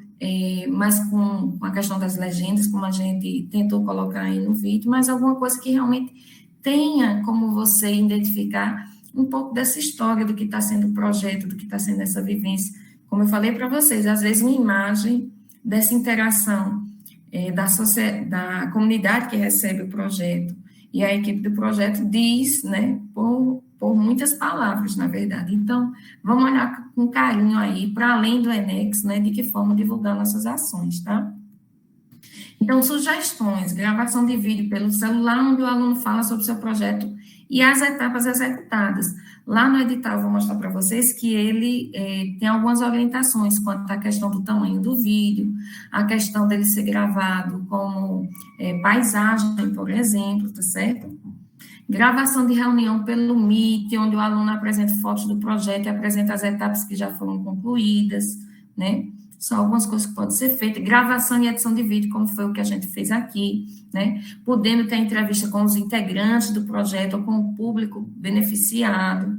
mais com a questão das legendas, como a gente tentou colocar aí no vídeo, mas alguma coisa que realmente tenha como você identificar um pouco dessa história do que está sendo o projeto, do que está sendo essa vivência. Como eu falei para vocês, às vezes uma imagem dessa interação da comunidade que recebe o projeto e a equipe do projeto diz, né, por muitas palavras, na verdade. Então, vamos olhar com carinho aí, para além do Enex, né, de que forma divulgar nossas ações, tá? Então, sugestões, gravação de vídeo pelo celular, onde o aluno fala sobre o seu projeto e as etapas executadas. Lá no edital, eu vou mostrar para vocês que ele tem algumas orientações quanto à questão do tamanho do vídeo, a questão dele ser gravado como paisagem, por exemplo, tá certo? Gravação de reunião pelo Meet, onde o aluno apresenta fotos do projeto e apresenta as etapas que já foram concluídas, né? São algumas coisas que podem ser feitas. Gravação e edição de vídeo, como foi o que a gente fez aqui, né? Podendo ter entrevista com os integrantes do projeto ou com o público beneficiado.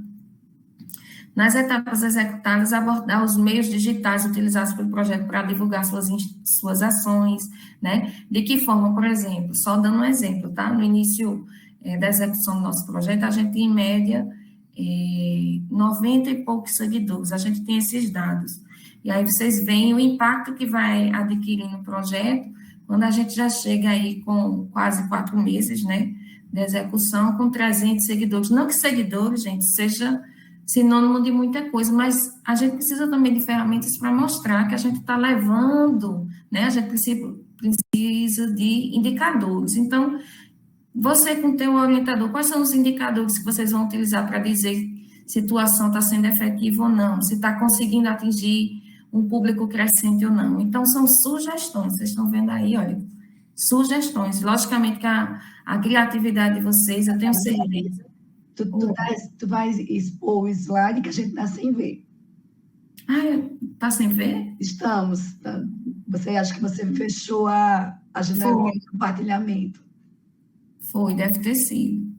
Nas etapas executadas, abordar os meios digitais utilizados pelo projeto para divulgar suas ações, né? De que forma, por exemplo, só dando um exemplo, tá? No início da execução do nosso projeto, a gente, em média, 90 e poucos seguidores, a gente tem esses dados. E aí vocês veem o impacto que vai adquirir no projeto, quando a gente já chega aí com quase 4 meses, né, de execução, com 300 seguidores. Não que seguidores, gente, seja sinônimo de muita coisa, mas a gente precisa também de ferramentas para mostrar que a gente está levando, né, a gente precisa de indicadores. Então, você com o teu orientador, quais são os indicadores que vocês vão utilizar para dizer se a atuação está sendo efetiva ou não, se está conseguindo atingir um público crescente ou não. Então, são sugestões, vocês estão vendo aí, olha, sugestões. Logicamente que a criatividade de vocês, eu tenho certeza. Tu vai expor o slide que a gente está sem ver. Ah, está sem ver? Estamos. Tá. Você acha que você fechou a janela de compartilhamento? Foi, deve ter sido.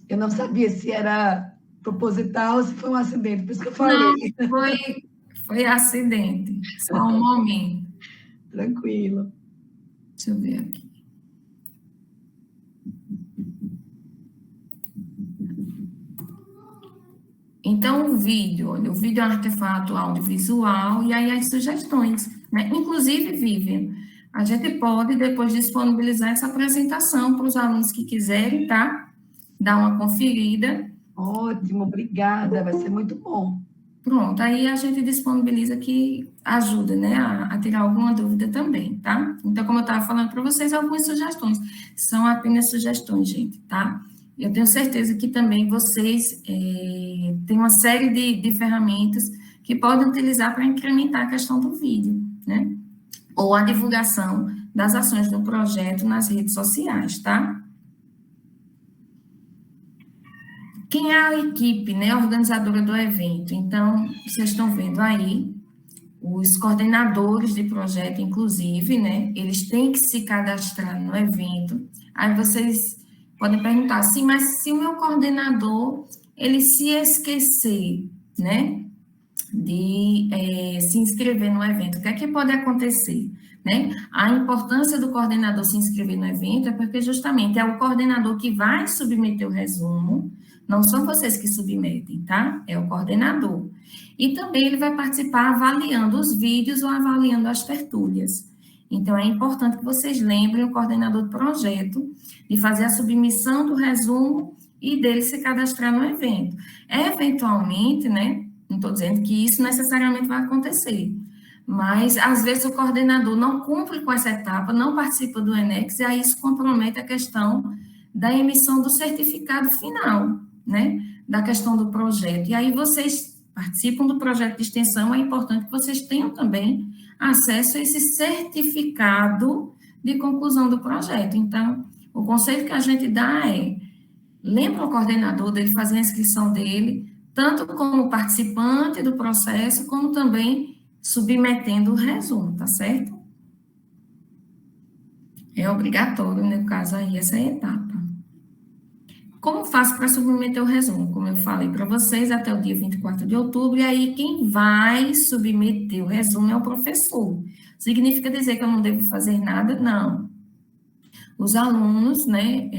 Eu não sabia se era proposital ou se foi um acidente, por isso que eu falei. Não, foi acidente, só um momento. Tranquilo. Deixa eu ver aqui. Então, o vídeo é um artefato audiovisual e aí as sugestões, né? Inclusive, Vivian, a gente pode depois disponibilizar essa apresentação para os alunos que quiserem, tá? Dar uma conferida. Ótimo, obrigada, vai ser muito bom. Pronto, aí a gente disponibiliza que ajuda, né, a tirar alguma dúvida também, tá? Então, como eu estava falando para vocês, algumas sugestões. São apenas sugestões, gente, tá? Eu tenho certeza que também vocês têm uma série de ferramentas que podem utilizar para incrementar a questão do vídeo, né? Ou a divulgação das ações do projeto nas redes sociais, tá? Quem é a equipe, né, organizadora do evento? Então, vocês estão vendo aí, os coordenadores de projeto, inclusive, né, eles têm que se cadastrar no evento. Aí vocês podem perguntar, sim, mas se o meu coordenador, ele se esquecer, né, de se inscrever no evento, o que é que pode acontecer? Né? A importância do coordenador se inscrever no evento é porque justamente é o coordenador que vai submeter o resumo, não são vocês que submetem, tá? É o coordenador. E também ele vai participar avaliando os vídeos ou avaliando as tertúlias. Então, é importante que vocês lembrem o coordenador do projeto de fazer a submissão do resumo e dele se cadastrar no evento. Eventualmente, né? Não estou dizendo que isso necessariamente vai acontecer, mas às vezes o coordenador não cumpre com essa etapa, não participa do ENEX, e aí isso compromete a questão da emissão do certificado final, né? Da questão do projeto. E aí vocês participam do projeto de extensão, é importante que vocês tenham também acesso a esse certificado de conclusão do projeto. Então, o conselho que a gente dá é, lembra o coordenador dele fazer a inscrição dele, tanto como participante do processo, como também submetendo o resumo, tá certo? É obrigatório, no caso aí, essa etapa. Como faço para submeter o resumo? Como eu falei para vocês, até o dia 24 de outubro, e aí quem vai submeter o resumo é o professor. Significa dizer que eu não devo fazer nada? Não. Os alunos, né,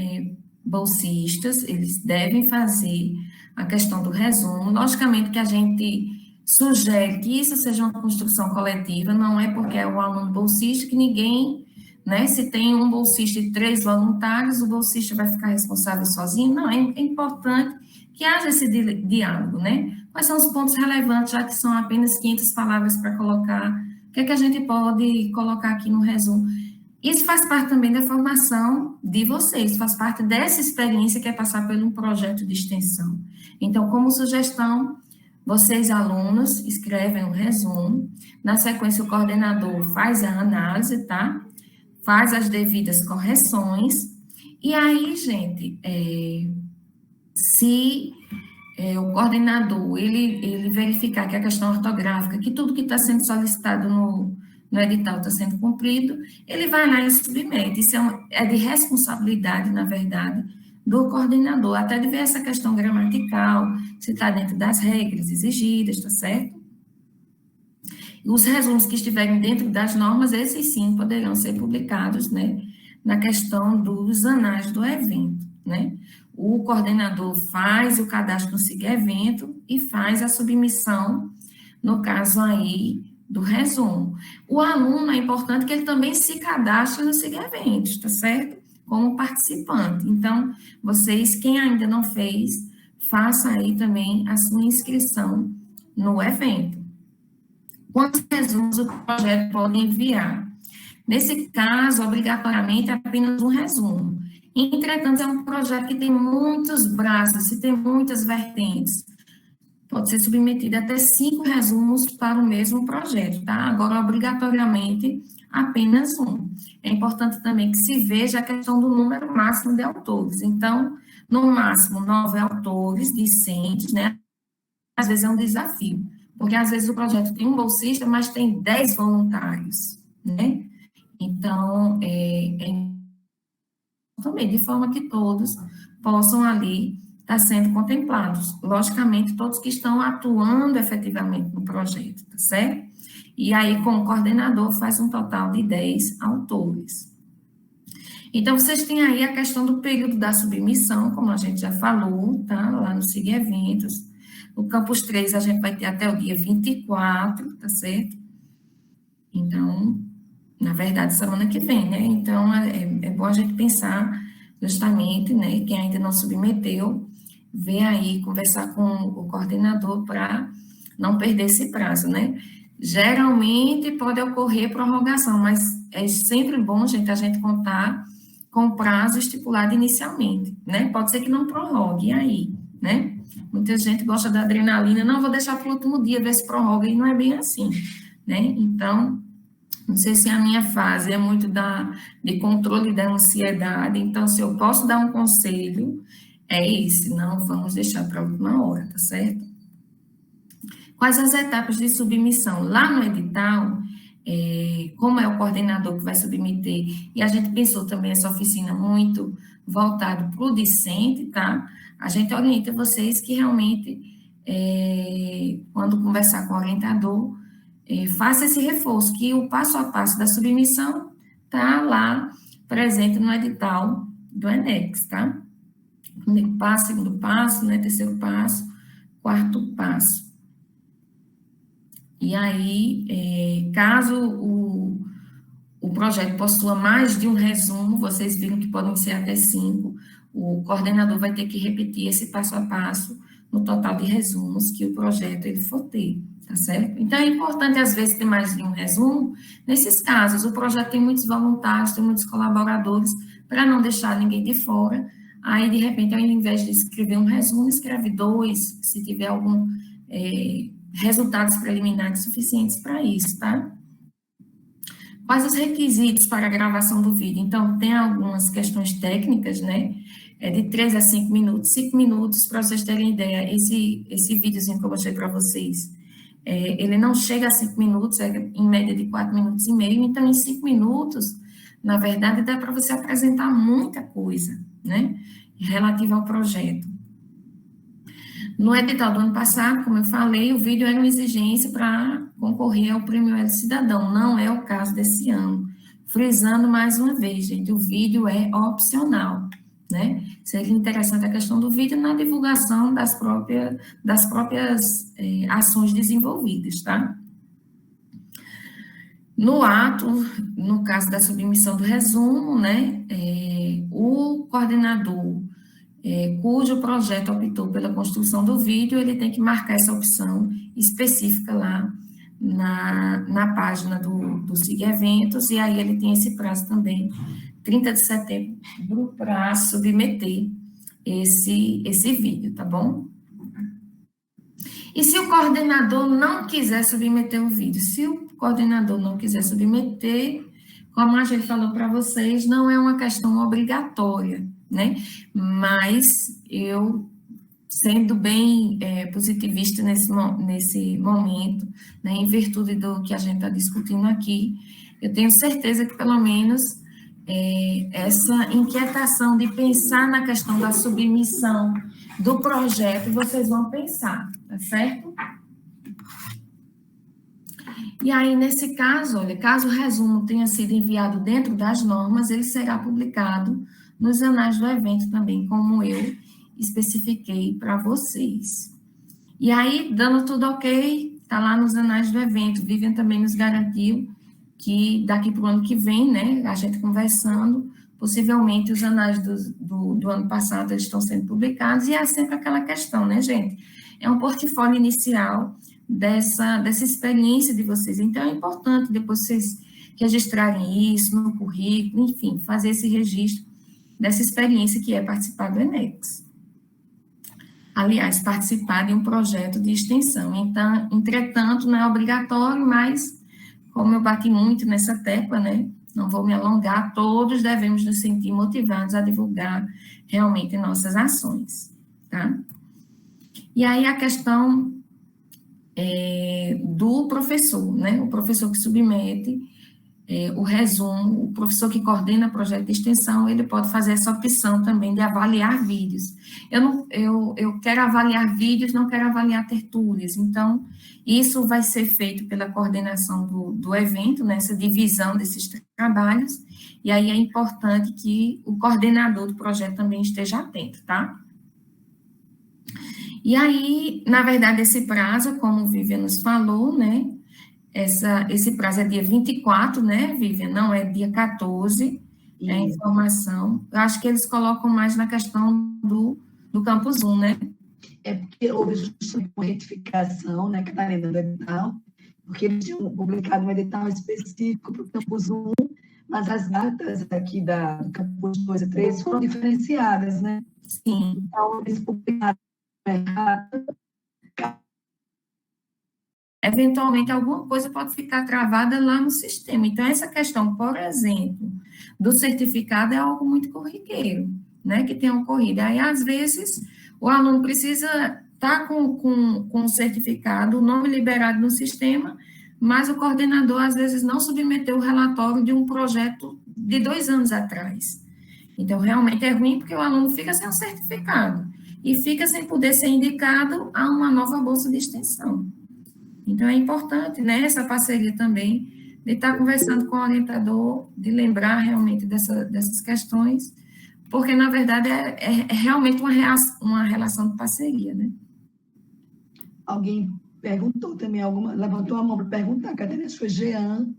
bolsistas, eles devem fazer a questão do resumo. Logicamente que a gente sugere que isso seja uma construção coletiva, não é porque é o aluno bolsista que ninguém, né, se tem um bolsista e 3 voluntários, o bolsista vai ficar responsável sozinho. Não, é importante que haja esse diálogo, né? Quais são os pontos relevantes, já que são apenas 500 palavras para colocar? O que é que a gente pode colocar aqui no resumo? Isso faz parte também da formação de vocês, faz parte dessa experiência que é passar por um projeto de extensão. Então, como sugestão, vocês, alunos, escrevem um resumo, na sequência o coordenador faz a análise, tá? Faz as devidas correções, e aí, gente, se o coordenador, ele verificar que a questão ortográfica, que tudo que está sendo solicitado no edital está sendo cumprido, ele vai lá e submete. Isso é de responsabilidade, na verdade, do coordenador, até de ver essa questão gramatical, se está dentro das regras exigidas, tá certo? Os resumos que estiverem dentro das normas, esses sim poderão ser publicados, né, na questão dos anais do evento, né? O coordenador faz o cadastro no SIG Evento e faz a submissão, no caso aí, do resumo. O aluno, é importante que ele também se cadastre no SIG Eventos, tá certo? Como participante. Então, vocês, quem ainda não fez, faça aí também a sua inscrição no evento. Quantos resumos o projeto pode enviar? Nesse caso, obrigatoriamente, é apenas um resumo. Entretanto, é um projeto que tem muitos braços, e tem muitas vertentes. Pode ser submetido até 5 resumos para o mesmo projeto, tá? Agora, obrigatoriamente, apenas um. É importante também que se veja a questão do número máximo de autores. Então, no máximo, 9 autores discentes, né? Às vezes é um desafio, Porque às vezes o projeto tem um bolsista, mas tem 10 voluntários, né? Então, também, de forma que todos possam ali estar sendo contemplados. Logicamente, todos que estão atuando efetivamente no projeto, tá certo? E aí, como coordenador, faz um total de 10 autores. Então, vocês têm aí a questão do período da submissão, como a gente já falou, tá? Lá no Siga Eventos. No Campus 3, a gente vai ter até o dia 24, tá certo? Então, na verdade, semana que vem, né? Então, é bom a gente pensar justamente, né? Quem ainda não submeteu, ver aí, conversar com o coordenador para não perder esse prazo, né? Geralmente pode ocorrer prorrogação, mas é sempre bom, gente, a gente contar com o prazo estipulado inicialmente, né? Pode ser que não prorrogue, e aí, né? Muita gente gosta da adrenalina, não, vou deixar para o último dia, ver se prorroga, e não é bem assim, né? Então, não sei se a minha fase é muito de controle da ansiedade, então, se eu posso dar um conselho, é esse, não vamos deixar para a última hora, tá certo? Quais as etapas de submissão? Lá no edital, como é o coordenador que vai submeter, e a gente pensou também essa oficina muito voltado para o discente, tá? A gente orienta vocês que realmente, quando conversar com o orientador, faça esse reforço, que o passo a passo da submissão está lá presente no edital do ENEX, tá? Primeiro passo, segundo passo, né? Terceiro passo, quarto passo. E aí, caso o projeto possua mais de um resumo, vocês viram que podem ser até 5, o coordenador vai ter que repetir esse passo a passo no total de resumos que o projeto ele for ter, tá certo? Então, é importante, às vezes, ter mais de um resumo. Nesses casos, o projeto tem muitos voluntários, tem muitos colaboradores, para não deixar ninguém de fora. Aí, de repente, ao invés de escrever um resumo, escreve 2, se tiver algum resultados preliminares suficientes para isso, tá? Quais os requisitos para a gravação do vídeo? Então, tem algumas questões técnicas, né? De 3 a 5 minutos. 5 minutos, para vocês terem ideia, esse videozinho que eu mostrei para vocês, ele não chega a 5 minutos, é em média de 4 minutos e meio. Então, em 5 minutos, na verdade, dá para você apresentar muita coisa, né? Relativa ao projeto. No edital do ano passado, como eu falei, o vídeo era uma exigência para concorrer ao Prêmio L Cidadão. Não é o caso desse ano. Frisando mais uma vez, gente, o vídeo é opcional, né? Seria interessante a questão do vídeo na divulgação das próprias ações desenvolvidas, tá? No ato, no caso da submissão do resumo, né? O coordenador cujo projeto optou pela construção do vídeo, ele tem que marcar essa opção específica lá na página do Siga Eventos, e aí ele tem esse prazo também, 30 de setembro, para submeter esse vídeo, tá bom? E se o coordenador não quiser submeter o vídeo? Se o coordenador não quiser submeter, como a gente falou para vocês, não é uma questão obrigatória, né? Mas eu, sendo bem positivista nesse momento, né, em virtude do que a gente está discutindo aqui, eu tenho certeza que, pelo menos, essa inquietação de pensar na questão da submissão do projeto, vocês vão pensar, tá certo? E aí, nesse caso, olha, caso o resumo tenha sido enviado dentro das normas, ele será publicado nos anais do evento também, como eu especifiquei para vocês. E aí, dando tudo ok, está lá nos anais do evento. Vivian também nos garantiu que daqui para o ano que vem, né, a gente conversando, possivelmente os anais do ano passado eles estão sendo publicados, e é sempre aquela questão, né, gente? É um portfólio inicial dessa experiência de vocês. Então, é importante depois vocês registrarem isso no currículo, enfim, fazer esse registro dessa experiência que é participar do ENEX. Aliás, participar de um projeto de extensão. Então, entretanto, não é obrigatório, mas, como eu bati muito nessa tecla, né, não vou me alongar, todos devemos nos sentir motivados a divulgar realmente nossas ações, tá? E aí, a questão do professor, né? O professor que submete o resumo, o professor que coordena o projeto de extensão, ele pode fazer essa opção também de avaliar vídeos. Eu quero avaliar vídeos, não quero avaliar tertúlias. Então, isso vai ser feito pela coordenação do evento, nessa divisão desses trabalhos, e aí é importante que o coordenador do projeto também esteja atento, tá? E aí, na verdade, esse prazo, como o Vivian nos falou, né? Esse prazo é dia 24, né, Vivian? Não é dia 14, é a informação. Eu acho que eles colocam mais na questão do Campus 1, né? É porque houve justamente uma retificação, né, Catarina, do edital, porque eles tinham publicado um edital específico para o Campus 1, mas as datas aqui do Campus 2 e 3 foram diferenciadas, né? Sim. Então, eles publicaram errado. Eventualmente, alguma coisa pode ficar travada lá no sistema. Então, essa questão, por exemplo, do certificado é algo muito corriqueiro, né, que tem ocorrido. Aí, às vezes, o aluno precisa estar com o certificado, o nome liberado no sistema, mas o coordenador, às vezes, não submeteu o relatório de um projeto de 2 anos atrás. Então, realmente é ruim porque o aluno fica sem o certificado e fica sem poder ser indicado a uma nova bolsa de extensão. Então, é importante, né, essa parceria também, de estar conversando com o orientador, de lembrar realmente dessas questões, porque, na verdade, é realmente uma relação de parceria, né? Alguém perguntou também, levantou a mão para perguntar, cadê? Acho que foi Jean.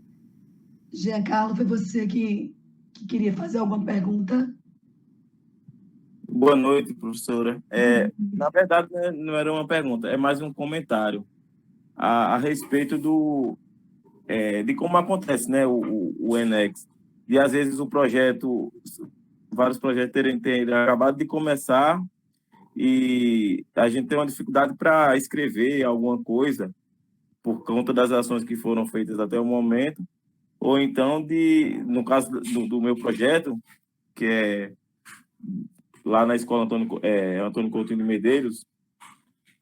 Jean Carlos, foi você que queria fazer alguma pergunta? Boa noite, professora. Na verdade, não era uma pergunta, é mais um comentário a respeito de como acontece, né, o ENEX. E, às vezes, vários projetos terem acabado de começar e a gente tem uma dificuldade para escrever alguma coisa por conta das ações que foram feitas até o momento, ou então, no caso do meu projeto, que é lá na escola Antônio Coutinho de Medeiros,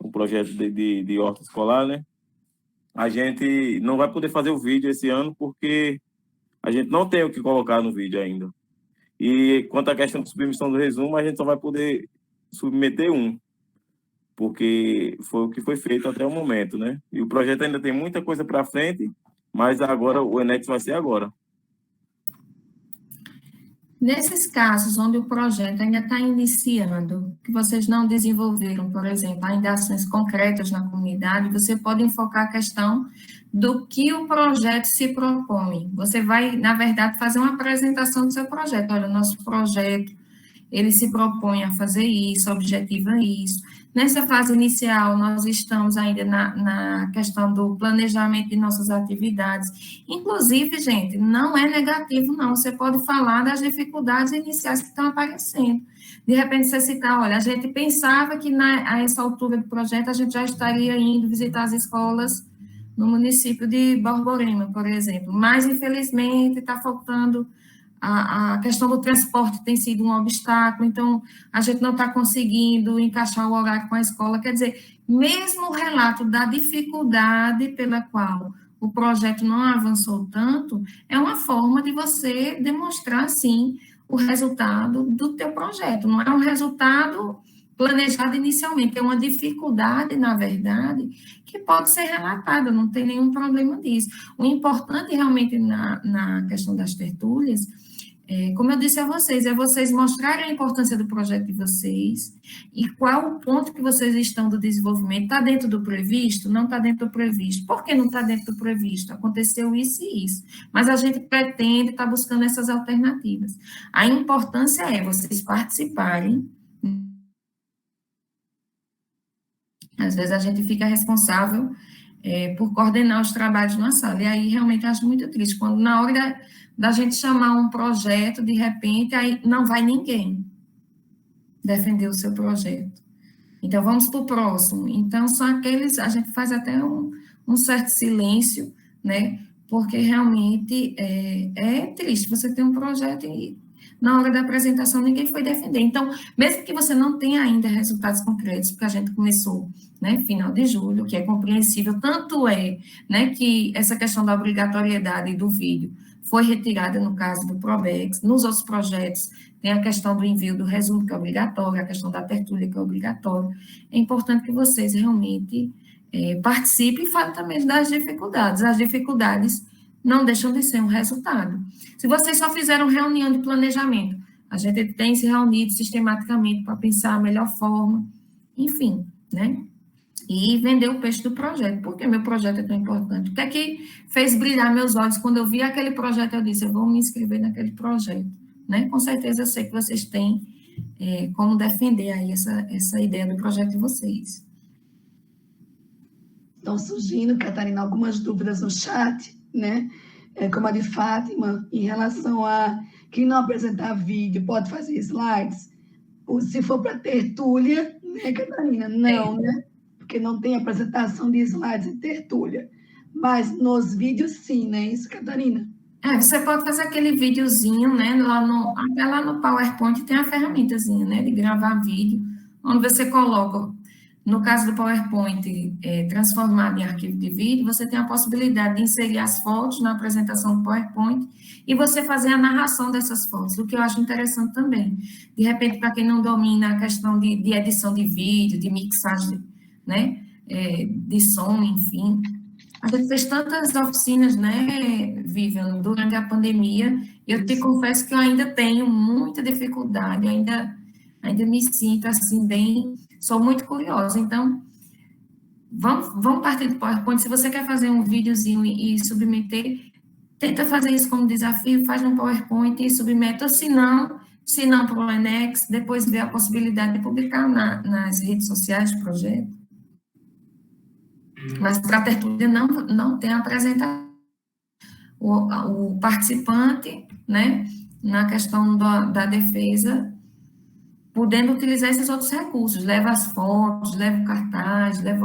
um projeto de horta escolar, né? A gente não vai poder fazer o vídeo esse ano porque a gente não tem o que colocar no vídeo ainda. E quanto à questão de submissão do resumo, a gente só vai poder submeter um, porque foi o que foi feito até o momento, né? E o projeto ainda tem muita coisa para frente, mas agora o ENEX vai ser agora. Nesses casos onde o projeto ainda está iniciando, que vocês não desenvolveram, por exemplo, ainda ações concretas na comunidade, você pode enfocar a questão do que o projeto se propõe. Você vai, na verdade, fazer uma apresentação do seu projeto. Olha, o nosso projeto, ele se propõe a fazer isso, objetiva isso. Nessa fase inicial, nós estamos ainda na questão do planejamento de nossas atividades. Inclusive, gente, não é negativo, não. Você pode falar das dificuldades iniciais que estão aparecendo. De repente, você citar, olha, a gente pensava que a essa altura do projeto a gente já estaria indo visitar as escolas no município de Borborema, por exemplo. Mas, infelizmente, está faltando... A questão do transporte tem sido um obstáculo, então a gente não está conseguindo encaixar o horário com a escola. Quer dizer, mesmo o relato da dificuldade pela qual o projeto não avançou tanto, é uma forma de você demonstrar, sim, o resultado do teu projeto. Não é um resultado planejado inicialmente, é uma dificuldade, na verdade, que pode ser relatada, não tem nenhum problema disso. O importante realmente na questão das tertúlias, como eu disse a vocês, é vocês mostrarem a importância do projeto de vocês e qual o ponto que vocês estão do desenvolvimento. Está dentro do previsto? Não está dentro do previsto. Por que não está dentro do previsto? Aconteceu isso e isso. Mas a gente pretende estar buscando essas alternativas. A importância é vocês participarem. Às vezes a gente fica responsável por coordenar os trabalhos na sala. E aí realmente acho muito triste, quando na hora da gente chamar um projeto, de repente, aí não vai ninguém defender o seu projeto. Então, vamos para o próximo. Então, são aqueles, a gente faz até um certo silêncio, né? Porque realmente é triste você ter um projeto e na hora da apresentação ninguém foi defender. Então, mesmo que você não tenha ainda resultados concretos, porque a gente começou, né, final de julho, que é compreensível, tanto é, né, que essa questão da obrigatoriedade do vídeo foi retirada no caso do Probex, nos outros projetos tem a questão do envio do resumo, que é obrigatório, a questão da tertúlia, que é obrigatório. É importante que vocês realmente participem e falem também das dificuldades. As dificuldades não deixam de ser um resultado. Se vocês só fizeram reunião de planejamento, a gente tem se reunido sistematicamente para pensar a melhor forma, enfim, né? E vender o peixe do projeto. Por que meu projeto é tão importante? O que é que fez brilhar meus olhos quando eu vi aquele projeto? Eu disse, eu vou me inscrever naquele projeto, né? Com certeza eu sei que vocês têm como defender aí essa ideia do projeto de vocês. Estão surgindo, Catarina, algumas dúvidas no chat, né? Como a de Fátima, em relação a quem não apresentar vídeo pode fazer slides. Se for para tertúlia, né, Catarina? Não, né? Porque não tem apresentação de slides em tertúlia. Mas nos vídeos, sim, né? Isso, Catarina? Você pode fazer aquele videozinho, né? Até lá no PowerPoint tem a ferramentazinha, né? De gravar vídeo, onde você coloca, no caso do PowerPoint, transformado em arquivo de vídeo, você tem a possibilidade de inserir as fotos na apresentação do PowerPoint e você fazer a narração dessas fotos, o que eu acho interessante também. De repente, para quem não domina a questão de edição de vídeo, de mixagem, né? De som, enfim. A gente fez tantas oficinas, né, Vivian, durante a pandemia, eu te confesso que eu ainda tenho muita dificuldade, ainda me sinto assim bem, sou muito curiosa, então vamos partir do PowerPoint. Se você quer fazer um videozinho e submeter, tenta fazer isso como desafio, faz no PowerPoint e submete, ou se não para o Enex, depois vê a possibilidade de publicar nas redes sociais do projeto. Mas para a tertúlia não tem apresentação. O participante, né, na questão da defesa, podendo utilizar esses outros recursos, leva as fotos, leva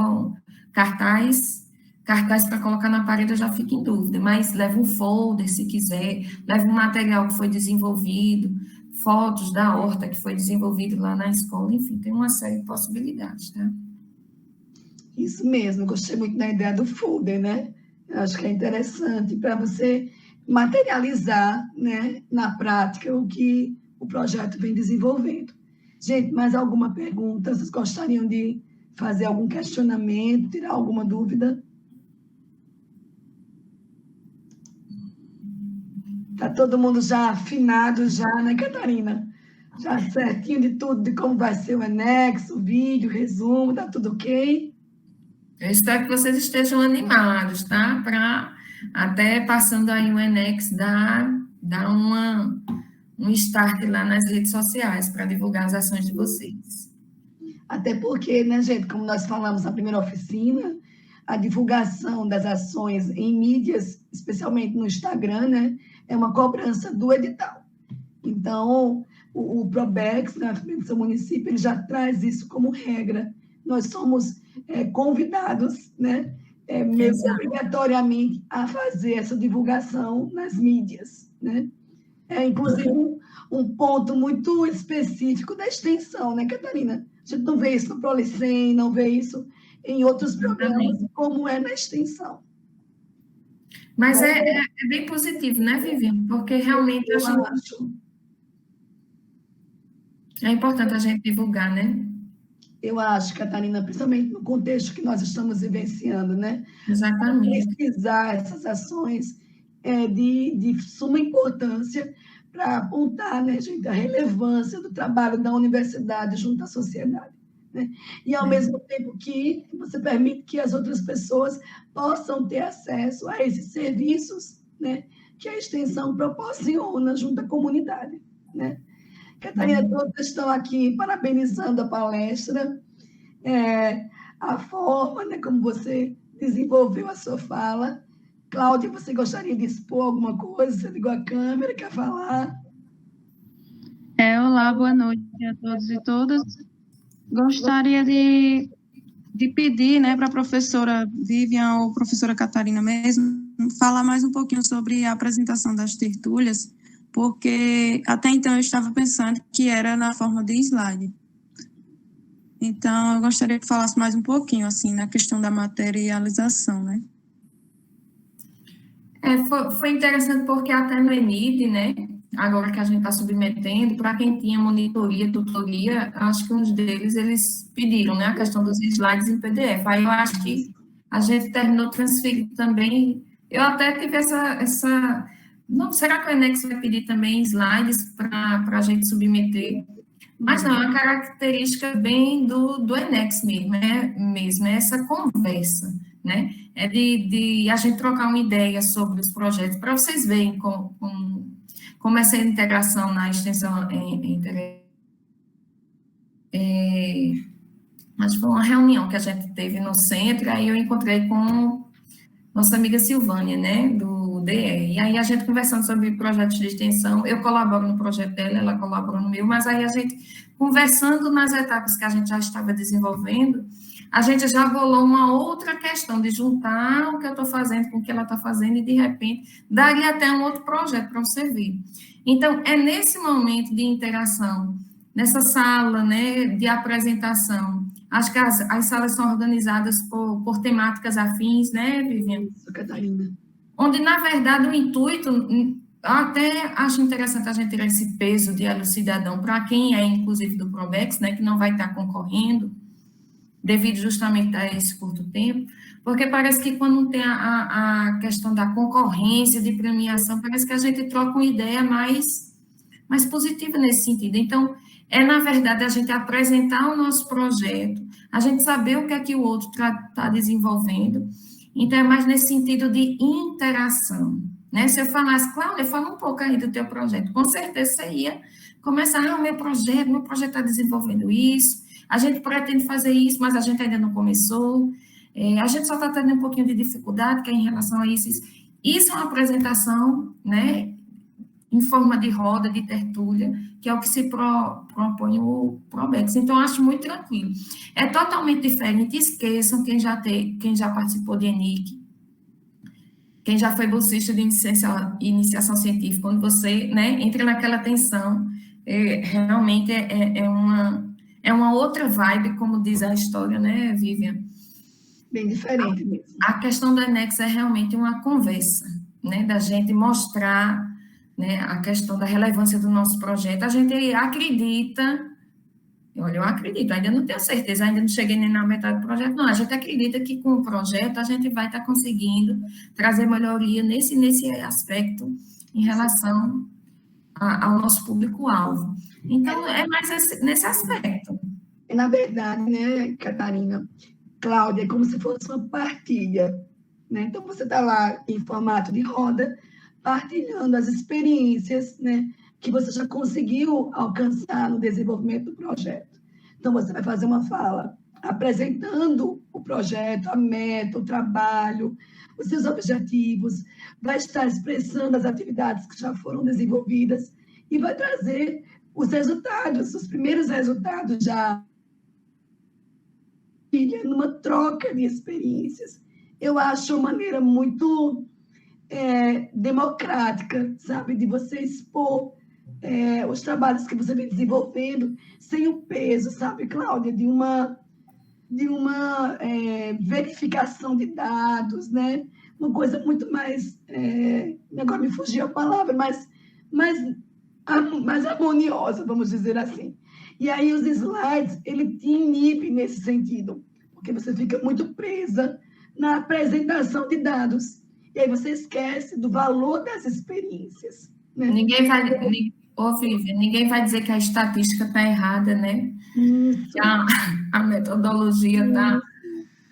o cartaz, cartaz para colocar na parede, eu já fico em dúvida, mas leva um folder, se quiser, leva um material que foi desenvolvido, fotos da horta que foi desenvolvido lá na escola, enfim, tem uma série de possibilidades, tá? Isso mesmo, gostei muito da ideia do folder, né? Eu acho que é interessante para você materializar, né, na prática o que o projeto vem desenvolvendo. Gente, mais alguma pergunta? Vocês gostariam de fazer algum questionamento, tirar alguma dúvida? Está todo mundo já afinado, já, né, Catarina? Já certinho de tudo, de como vai ser o anexo, o vídeo, o resumo, está tudo ok? Eu espero que vocês estejam animados, tá? Para até passando aí o Enex dar um start lá nas redes sociais para divulgar as ações de vocês. Até porque, né, gente, como nós falamos na primeira oficina, a divulgação das ações em mídias, especialmente no Instagram, né, é uma cobrança do edital. Então, o Probex, né, a município, ele já traz isso como regra. Nós somos convidados, né, mesmo obrigatoriamente, a fazer essa divulgação nas mídias, né? Inclusive, um ponto muito específico da extensão, né, Catarina? A gente não vê isso no Prolicem, não vê isso em outros programas, como é na extensão. Mas é bem positivo, né, Viviane? Porque realmente eu acho é importante a gente divulgar, né? Eu acho, Catarina, principalmente no contexto que nós estamos vivenciando, né? Exatamente. Pesquisar essas ações de suma importância para apontar, né, gente, a relevância do trabalho da universidade junto à sociedade, né? E, ao mesmo tempo que você permite que as outras pessoas possam ter acesso a esses serviços, né, que a extensão proporciona junto à comunidade, né? Catarina, todos estão aqui parabenizando a palestra, a forma, né, como você desenvolveu a sua fala. Cláudia, você gostaria de expor alguma coisa? Você ligou a câmera, quer falar? Olá, boa noite a todos e todas. Gostaria de pedir, né, para a professora Vivian ou professora Catarina mesmo, falar mais um pouquinho sobre a apresentação das tertúlias, porque até então eu estava pensando que era na forma de slide. Então, eu gostaria que falasse mais um pouquinho, assim, na questão da materialização, né? Foi interessante porque até no ENID, né, agora que a gente está submetendo, para quem tinha monitoria, tutoria, acho que uns deles, eles pediram, né, a questão dos slides em PDF. Aí eu acho que a gente terminou transferindo também, eu até tive não, será que o Enex vai pedir também slides para a gente submeter? Mas não, é uma característica bem do Enex mesmo, é essa conversa, né? É de a gente trocar uma ideia sobre os projetos, para vocês verem como essa integração na extensão mas foi uma reunião que a gente teve no centro, aí eu encontrei com nossa amiga Silvânia, né, do DR, e aí a gente conversando sobre projetos de extensão, eu colaboro no projeto dela, ela colabora no meu, mas aí a gente conversando nas etapas que a gente já estava desenvolvendo, a gente já bolou uma outra questão de juntar o que eu estou fazendo com o que ela está fazendo e, de repente, daria até um outro projeto para você ver. Então, é nesse momento de interação, nessa sala, né, de apresentação, acho que as salas são organizadas por temáticas afins, né, Viviane? Isso, Catarina. Onde, na verdade, o intuito, até acho interessante a gente tirar esse peso de elucidação para quem é, inclusive, do Probex, né, que não vai estar concorrendo, devido justamente a esse curto tempo, porque parece que quando tem a questão da concorrência, de premiação, parece que a gente troca uma ideia mais positiva nesse sentido. Então, na verdade, a gente apresentar o nosso projeto, a gente saber o que é que o outro está desenvolvendo. Então, é mais nesse sentido de interação, né? Se eu falasse, Cláudia, fala um pouco aí do teu projeto, com certeza você ia começar, o meu projeto está desenvolvendo isso, a gente pretende fazer isso, mas a gente ainda não começou, a gente só está tendo um pouquinho de dificuldade, que é em relação a isso. Isso é uma apresentação, né, em forma de roda, de tertúlia, que é o que se propõe o Probex. Então, eu acho muito tranquilo. É totalmente diferente, esqueçam quem já participou de ENIC, quem já foi bolsista de iniciação científica, quando você, né, entra naquela tensão, realmente é uma outra vibe, como diz a história, né, Vivian? Bem diferente mesmo. A questão do Enex é realmente uma conversa, né, da gente mostrar, né, a questão da relevância do nosso projeto. A gente acredita, olha, eu acredito, ainda não tenho certeza, ainda não cheguei nem na metade do projeto, não, a gente acredita que com o projeto a gente vai estar conseguindo trazer melhoria nesse aspecto em relação ao nosso público-alvo. Então, é mais nesse aspecto. Na verdade, né, Catarina, Cláudia, é como se fosse uma partilha, né? Então, você está lá em formato de roda, partilhando as experiências, né, que você já conseguiu alcançar no desenvolvimento do projeto. Então, você vai fazer uma fala apresentando o projeto, a meta, o trabalho, os seus objetivos, vai estar expressando as atividades que já foram desenvolvidas e vai trazer os resultados, os primeiros resultados já numa troca de experiências. Eu acho uma maneira muito democrática, sabe, de você expor os trabalhos que você vem desenvolvendo sem o peso, sabe, Cláudia, de uma verificação de dados, né? Uma coisa muito mais, agora me fugiu a palavra, mais harmoniosa, vamos dizer assim. E aí os slides, ele te inibe nesse sentido, porque você fica muito presa na apresentação de dados. E aí você esquece do valor das experiências. Né? Ninguém vai dizer que a estatística está errada, né? Isso. A metodologia está...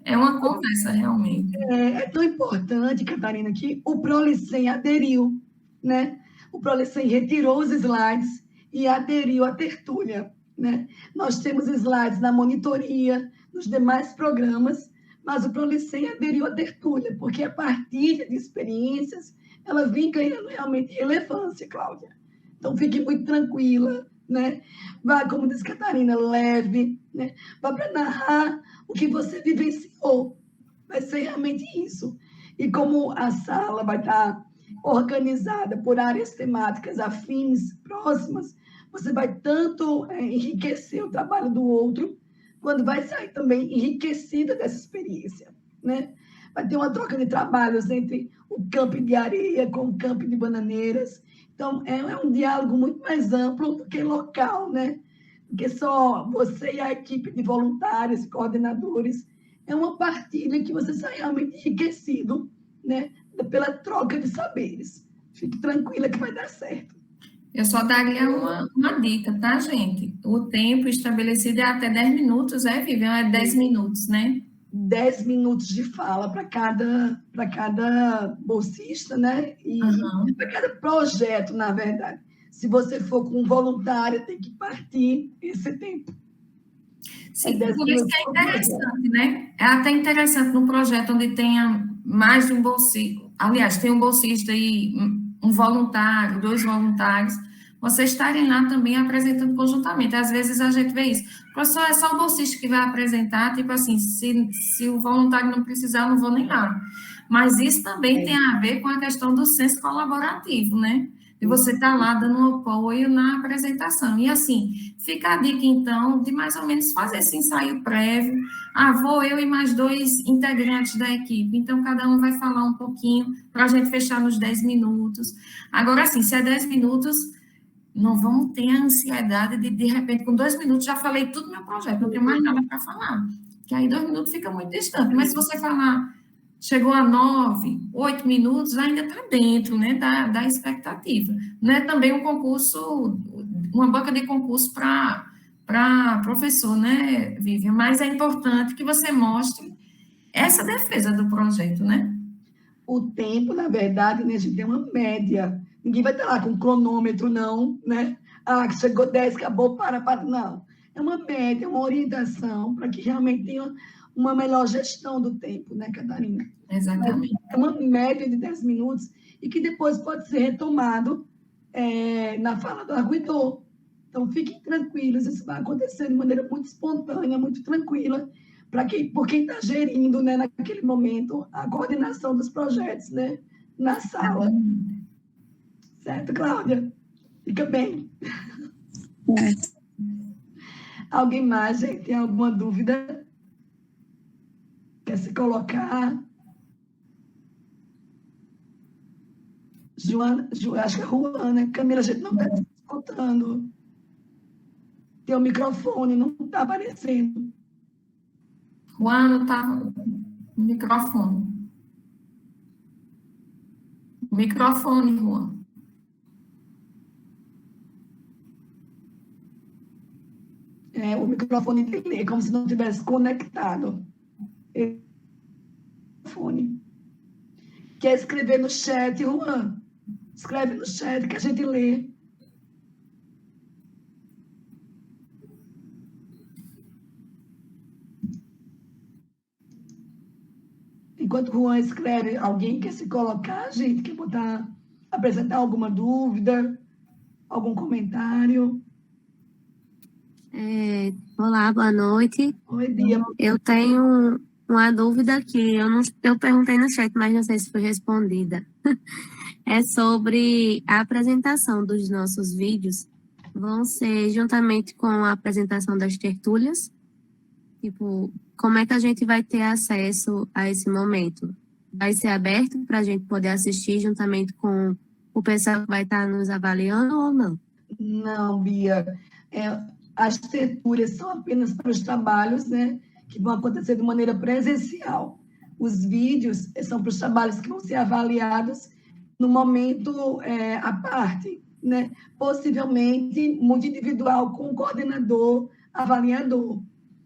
É uma conversa, realmente. É tão importante, Catarina, que o Prolicem aderiu, né? O Prolicem retirou os slides e aderiu à tertúlia, né? Nós temos slides na monitoria, nos demais programas, mas o Prolicem aderiu à tertúlia, porque a partilha de experiências, ela vem ganhando realmente relevância, Cláudia. Então, fique muito tranquila, né? Vá, como diz Catarina, leve, né? Vá para narrar o que você vivenciou. Vai ser realmente isso. E como a sala vai estar organizada por áreas temáticas afins, próximas, você vai tanto enriquecer o trabalho do outro, quando vai sair também enriquecida dessa experiência, né? Vai ter uma troca de trabalhos entre o campo de areia com o campo de bananeiras. Então, é um diálogo muito mais amplo do que local, né? Porque só você e a equipe de voluntários, coordenadores, é uma partilha que você sai realmente enriquecido, né? Pela troca de saberes. Fique tranquila que vai dar certo. Eu só daria uma dica, tá, gente? O tempo estabelecido é até 10 minutos, Vivian? É 10 minutos, né? 10 minutos de fala para cada bolsista, né? E para cada projeto, na verdade. Se você for com um voluntário, tem que partir esse tempo. Sim, por isso que é interessante, né? É até interessante num projeto onde tenha mais de um bolsista, aliás, tem um bolsista e um voluntário, 2 voluntários, vocês estarem lá também apresentando conjuntamente. Às vezes a gente vê isso. Professor, é só o bolsista que vai apresentar, tipo assim, se o voluntário não precisar, eu não vou nem lá. Mas isso também tem a ver com a questão do senso colaborativo, né? De você estar lá dando um apoio na apresentação. E assim, fica a dica, então, de mais ou menos fazer esse ensaio prévio. Vou eu e mais 2 integrantes da equipe. Então, cada um vai falar um pouquinho para a gente fechar nos 10 minutos. Agora, assim, se é 10 minutos, não vamos ter a ansiedade de repente, com 2 minutos, já falei tudo no meu projeto, não tenho mais nada para falar. Que aí 2 minutos fica muito distante. Mas se você falar, chegou a 9, 8 minutos, ainda está dentro, né, da expectativa. Não é também um concurso, uma banca de concurso para professor, né, Vivian? Mas é importante que você mostre essa defesa do projeto, né? O tempo, na verdade, né, a gente tem uma média. Ninguém vai estar lá com cronômetro, não, né? Chegou 10, acabou, para. Não. É uma média, uma orientação para que realmente tenha uma melhor gestão do tempo, né, Catarina? Exatamente. É uma média de 10 minutos e que depois pode ser retomado na fala do arguidor. Então, fiquem tranquilos, isso vai acontecer de maneira muito espontânea, muito tranquila, por quem está gerindo, né, naquele momento, a coordenação dos projetos, né, na sala. Certo, Cláudia? Fica bem. Alguém mais, gente, tem alguma dúvida? Quer se colocar? Joana, acho que é Juana, Camila, a gente não está te escutando. Teu microfone não está aparecendo. Juana, tá no microfone. Microfone, Juan. O microfone dele é como se não tivesse conectado. Microfone. Quer escrever no chat, Juan? Escreve no chat que a gente lê. Enquanto o Juan escreve, alguém quer se colocar, gente? Quer apresentar alguma dúvida? Algum comentário? Olá, boa noite. Oi, Dia. Eu tenho uma dúvida que eu perguntei no chat, mas não sei se foi respondida. É sobre a apresentação dos nossos vídeos. Vão ser juntamente com a apresentação das tertúlias? Tipo, como é que a gente vai ter acesso a esse momento? Vai ser aberto para a gente poder assistir juntamente com o pessoal que vai estar nos avaliando ou não? Não, Bia. As tertúlias são apenas para os trabalhos, né, que vão acontecer de maneira presencial. Os vídeos são para os trabalhos que vão ser avaliados no momento à parte, né? Possivelmente muito individual com o coordenador, avaliador.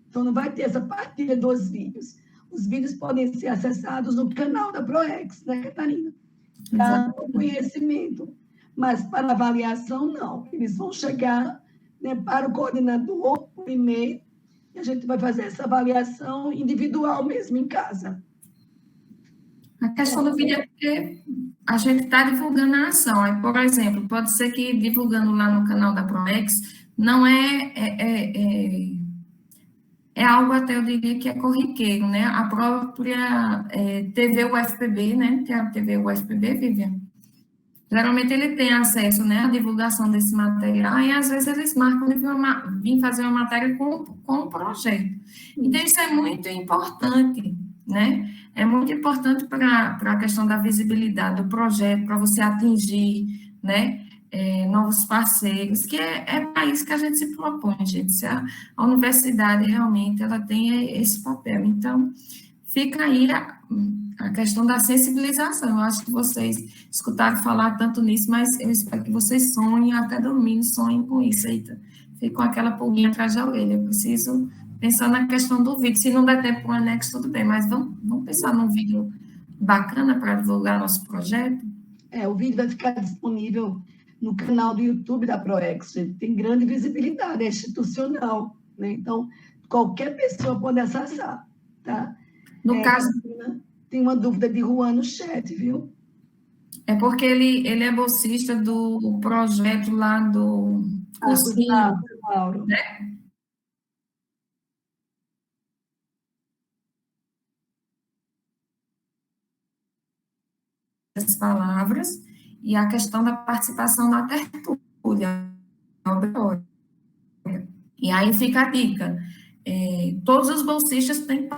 Então, não vai ter essa partilha dos vídeos. Os vídeos podem ser acessados no canal da ProEx, né, Catarina? Para conhecimento. Mas para avaliação, não. Eles vão chegar, né, para o coordenador, por e-mail, e a gente vai fazer essa avaliação individual mesmo, em casa. A questão do vídeo é porque a gente está divulgando a ação. Aí, por exemplo, pode ser que divulgando lá no canal da ProEx não é algo até, eu diria, que é corriqueiro, né? A própria TV UFPB, né? Tem a TV UFPB, Vivian? Geralmente ele tem acesso, né, à divulgação desse material, e às vezes eles marcam de vir fazer uma matéria com o projeto. Então, isso é muito importante, né? É muito importante para a questão da visibilidade do projeto, para você atingir, né, novos parceiros, que é para isso que a gente se propõe, gente. Se a universidade realmente ela tem esse papel. Então, fica aí a questão da sensibilização. Eu acho que vocês escutaram falar tanto nisso, mas eu espero que vocês sonhem, até domingo, sonhem com isso. Eita, fica com aquela pulguinha atrás da orelha. Eu preciso pensar na questão do vídeo. Se não der tempo para o anexo, tudo bem, mas vamos pensar num vídeo bacana para divulgar nosso projeto? O vídeo vai ficar disponível no canal do YouTube da ProEx. Tem grande visibilidade, é institucional, né? Então, qualquer pessoa pode acessar, tá? No caso... Tem uma dúvida de Juan no chat, viu? É porque ele é bolsista do projeto lá do cursinho, Mauro. né? As palavras e a questão da participação na tertúlia. E aí fica a dica. Todos os bolsistas têm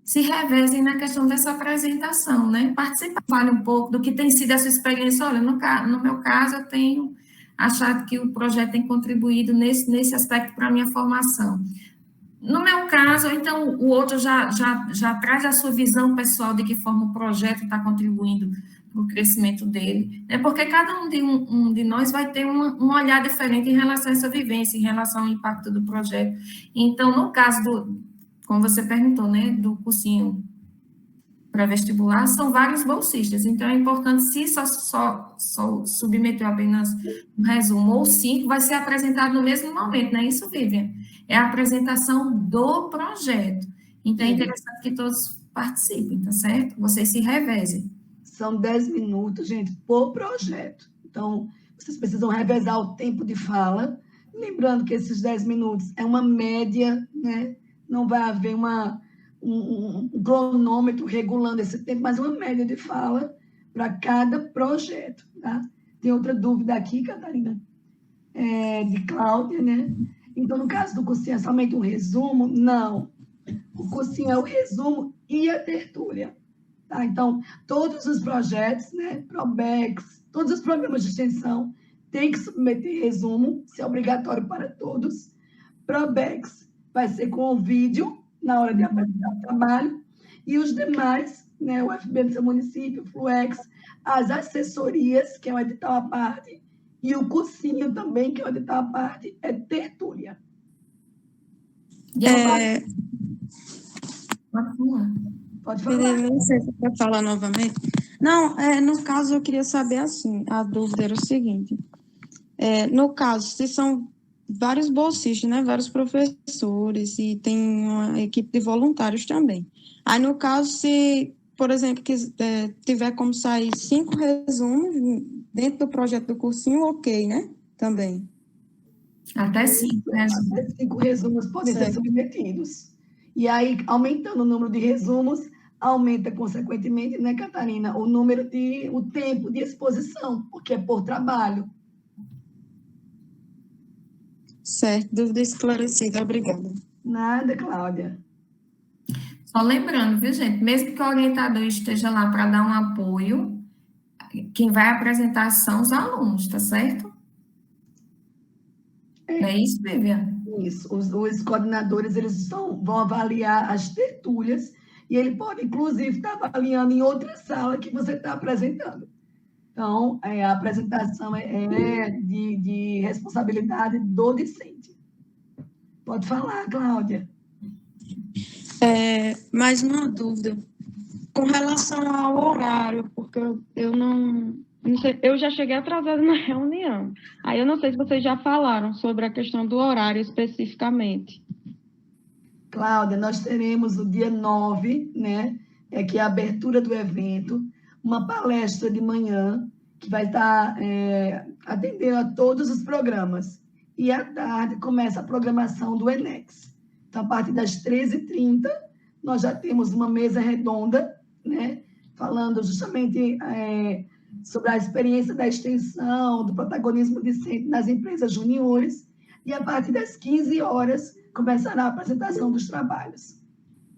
se revezem na questão dessa apresentação, né? Participa, fale um pouco do que tem sido a sua experiência. Olha, no meu caso, eu tenho achado que o projeto tem contribuído nesse aspecto para a minha formação. No meu caso, então, o outro já traz a sua visão pessoal de que forma o projeto está contribuindo para o crescimento dele, né? Porque cada um de nós vai ter um olhar diferente em relação a essa vivência, em relação ao impacto do projeto. Então, no caso como você perguntou, né, do cursinho pré-vestibular, são vários bolsistas, então é importante, se só submeteu apenas um resumo ou 5, vai ser apresentado no mesmo momento, não é isso, Vivian? É a apresentação do projeto. Então, é interessante que todos participem, tá certo? Vocês se revezem. São 10 minutos, gente, por projeto. Então, vocês precisam revezar o tempo de fala, lembrando que esses 10 minutos é uma média, né? Não vai haver um cronômetro regulando esse tempo, mas uma média de fala para cada projeto, tá? Tem outra dúvida aqui, Catarina, de Cláudia, né? Então, no caso do cursinho, é somente um resumo? Não. O cursinho é o resumo e a tertúlia, tá? Então, todos os projetos, né? Probex, todos os programas de extensão têm que submeter resumo, isso é obrigatório para todos. Probex vai ser com o vídeo, na hora de apresentar o trabalho, e os demais, né, o FB do seu município, o Fluex, as assessorias, que é o edital à parte, e o cursinho também, que é o edital à parte, é tertúlia. Pode falar. Não sei se você falar novamente. Não, no caso, eu queria saber assim, a dúvida era o seguinte, no caso, se são vários bolsistas, né, vários professores, e tem uma equipe de voluntários também. Aí, no caso, se, por exemplo, tiver como sair 5 resumos dentro do projeto do cursinho, ok, né? Também. Até 5 resumos. Até 5 resumos podem ser submetidos. E aí, aumentando o número de resumos, aumenta, consequentemente, né, Catarina, o tempo de exposição, porque é por trabalho. Certo, dúvida esclarecida, obrigada. Nada, Cláudia. Só lembrando, viu, gente, mesmo que o orientador esteja lá para dar um apoio, quem vai apresentar são os alunos, tá certo? É isso, Vivian? Isso, os coordenadores, eles vão avaliar as tertúlias, e ele pode, inclusive, estar avaliando em outra sala que você está apresentando. Então, a apresentação é de responsabilidade do discente. Pode falar, Cláudia. Mais uma dúvida. Com relação ao horário, porque eu não sei, eu já cheguei atrasada na reunião. Aí eu não sei se vocês já falaram sobre a questão do horário especificamente. Cláudia, nós teremos o dia 9, né? Que é a abertura do evento, uma palestra de manhã, que vai estar atendendo a todos os programas. E à tarde começa a programação do ENEX. Então, a partir das 13h30, nós já temos uma mesa redonda, né, falando justamente sobre a experiência da extensão, do protagonismo discente nas empresas juniores, e a partir das 15 horas começará a apresentação dos trabalhos.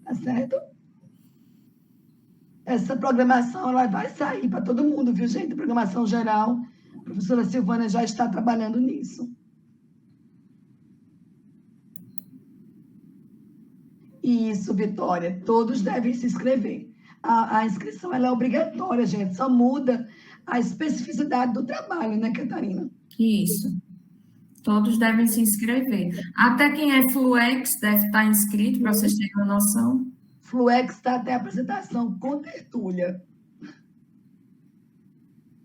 Tá certo? Essa programação ela vai sair para todo mundo, viu, gente? Programação geral. A professora Silvana já está trabalhando nisso. Isso, Vitória. Todos devem se inscrever. A inscrição ela é obrigatória, gente. Só muda a especificidade do trabalho, né, Catarina? Isso. Todos devem se inscrever. Até quem é Fluex deve estar inscrito, para vocês terem uma noção. Fluex está até a apresentação com tertúlia.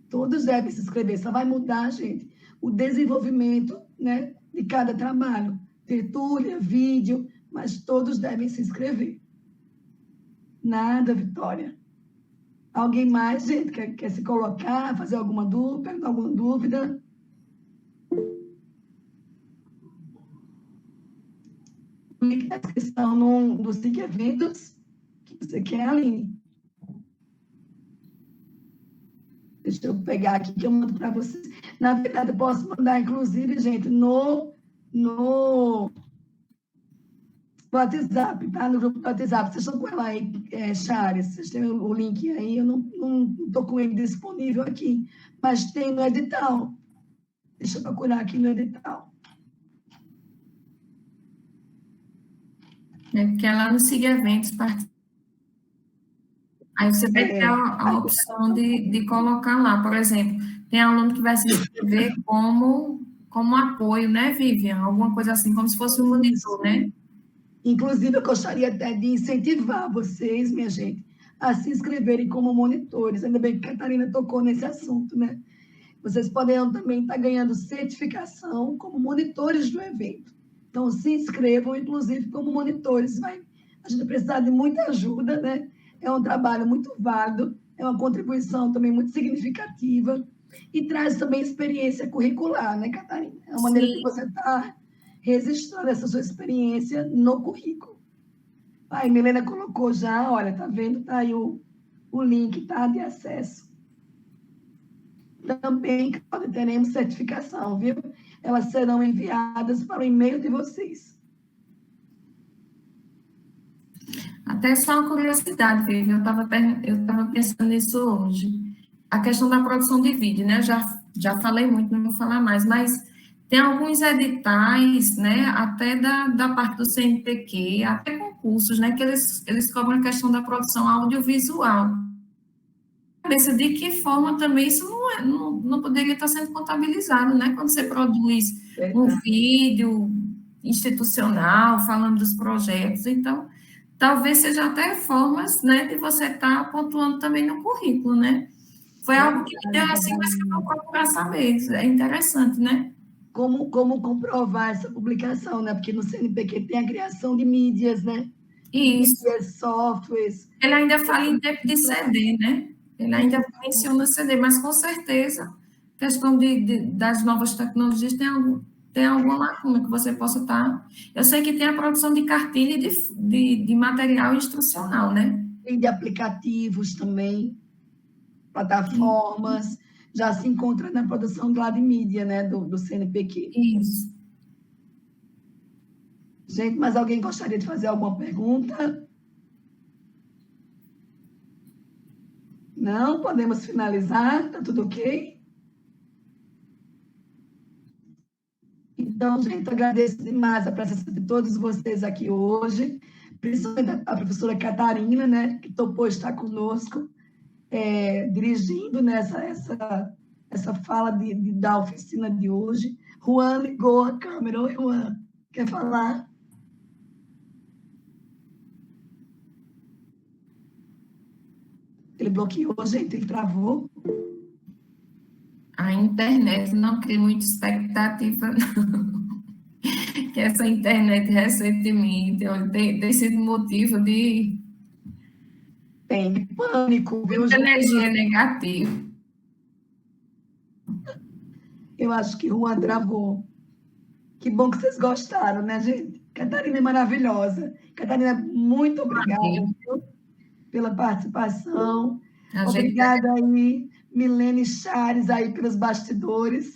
Todos devem se inscrever. Só vai mudar, gente, o desenvolvimento, né, de cada trabalho. Tertúlia, vídeo, mas todos devem se inscrever. Nada, Vitória. Alguém mais, gente, quer se colocar, fazer alguma dúvida, perguntar alguma dúvida? O link da descrição do SIC Eventos, que você quer, Aline? Deixa eu pegar aqui que eu mando para vocês. Na verdade, eu posso mandar, inclusive, gente, no WhatsApp, tá? No grupo do WhatsApp. Vocês estão com ela aí, Chares? Vocês têm o link aí? Eu não estou com ele disponível aqui, mas tem no edital. Deixa eu procurar aqui no edital. Porque lá no Siga Eventos, aí você vai ter a opção de colocar lá, por exemplo, tem aluno que vai se inscrever como apoio, né, Vivian? Alguma coisa assim, como se fosse um monitor, né? Inclusive, eu gostaria até de incentivar vocês, minha gente, a se inscreverem como monitores. Ainda bem que a Catarina tocou nesse assunto, né? Vocês poderão também estar ganhando certificação como monitores do evento. Então, se inscrevam, inclusive, como monitores. A gente vai precisar de muita ajuda, né? É um trabalho muito válido, é uma contribuição também muito significativa e traz também experiência curricular, né, Catarina? É uma maneira que você está registrando essa sua experiência no currículo. A Milena colocou já, olha, tá vendo? Tá aí o link, tá, de acesso. Também teremos certificação, viu? Elas serão enviadas para o e-mail de vocês. Até só uma curiosidade, Vivian, eu estava pensando nisso hoje. A questão da produção de vídeo, né? Eu já falei muito, não vou falar mais, mas tem alguns editais, né? Até da parte do CNPq, até concursos, né? Que eles cobram a questão da produção audiovisual. De que forma também isso não poderia estar sendo contabilizado, né? Quando você produz um vídeo institucional falando dos projetos, então talvez seja até formas, né, de você estar pontuando também no currículo, né? Foi algo que me deu assim, mas que eu vou procurar saber, é interessante, né? Como comprovar essa publicação, né? Porque no CNPq tem a criação de mídias, né? Isso. Mídias, softwares. Ele ainda fala em tempo de CD, né? Ele ainda menciona CD, mas com certeza, questão das novas tecnologias tem alguma lacuna que você possa estar... Eu sei que tem a produção de cartilha e de material instrucional, né? Tem de aplicativos também, plataformas, já se encontra na produção do lado de mídia, né, do CNPq. Isso. Gente, mas alguém gostaria de fazer alguma pergunta? Não? Podemos finalizar? Está tudo ok? Então, gente, agradeço demais a presença de todos vocês aqui hoje, principalmente a professora Catarina, né, que topou estar conosco, dirigindo essa fala da oficina de hoje. Juan ligou a câmera. Oi, Juan, quer falar? Ele bloqueou, gente, ele travou. A internet não cria muita expectativa, não. Que essa internet recentemente tem sido motivo de... Tem pânico, viu, muita energia negativa. Eu acho que Juan travou. Que bom que vocês gostaram, né, gente? Catarina é maravilhosa. Catarina, muito obrigada, viu, pela participação. Obrigada aí, Milene Chares, aí pelos bastidores,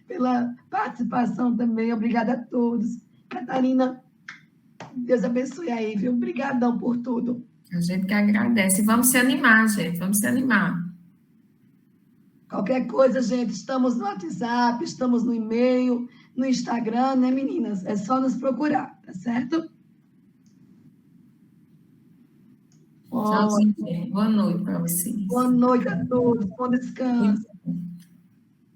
pela participação também. Obrigada a todos. Catarina, Deus abençoe aí, viu? Obrigadão por tudo. A gente que agradece. Vamos se animar, gente. Vamos se animar. Qualquer coisa, gente, estamos no WhatsApp, estamos no e-mail, no Instagram, né, meninas? É só nos procurar, tá certo? Tchauzinho, gente. Boa noite para vocês. Boa noite a todos. Bom descanso.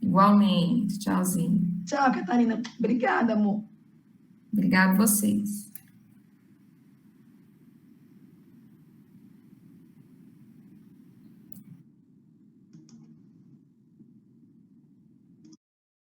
Igualmente. Tchauzinho. Tchau, Catarina. Obrigada, amor. Obrigada a vocês.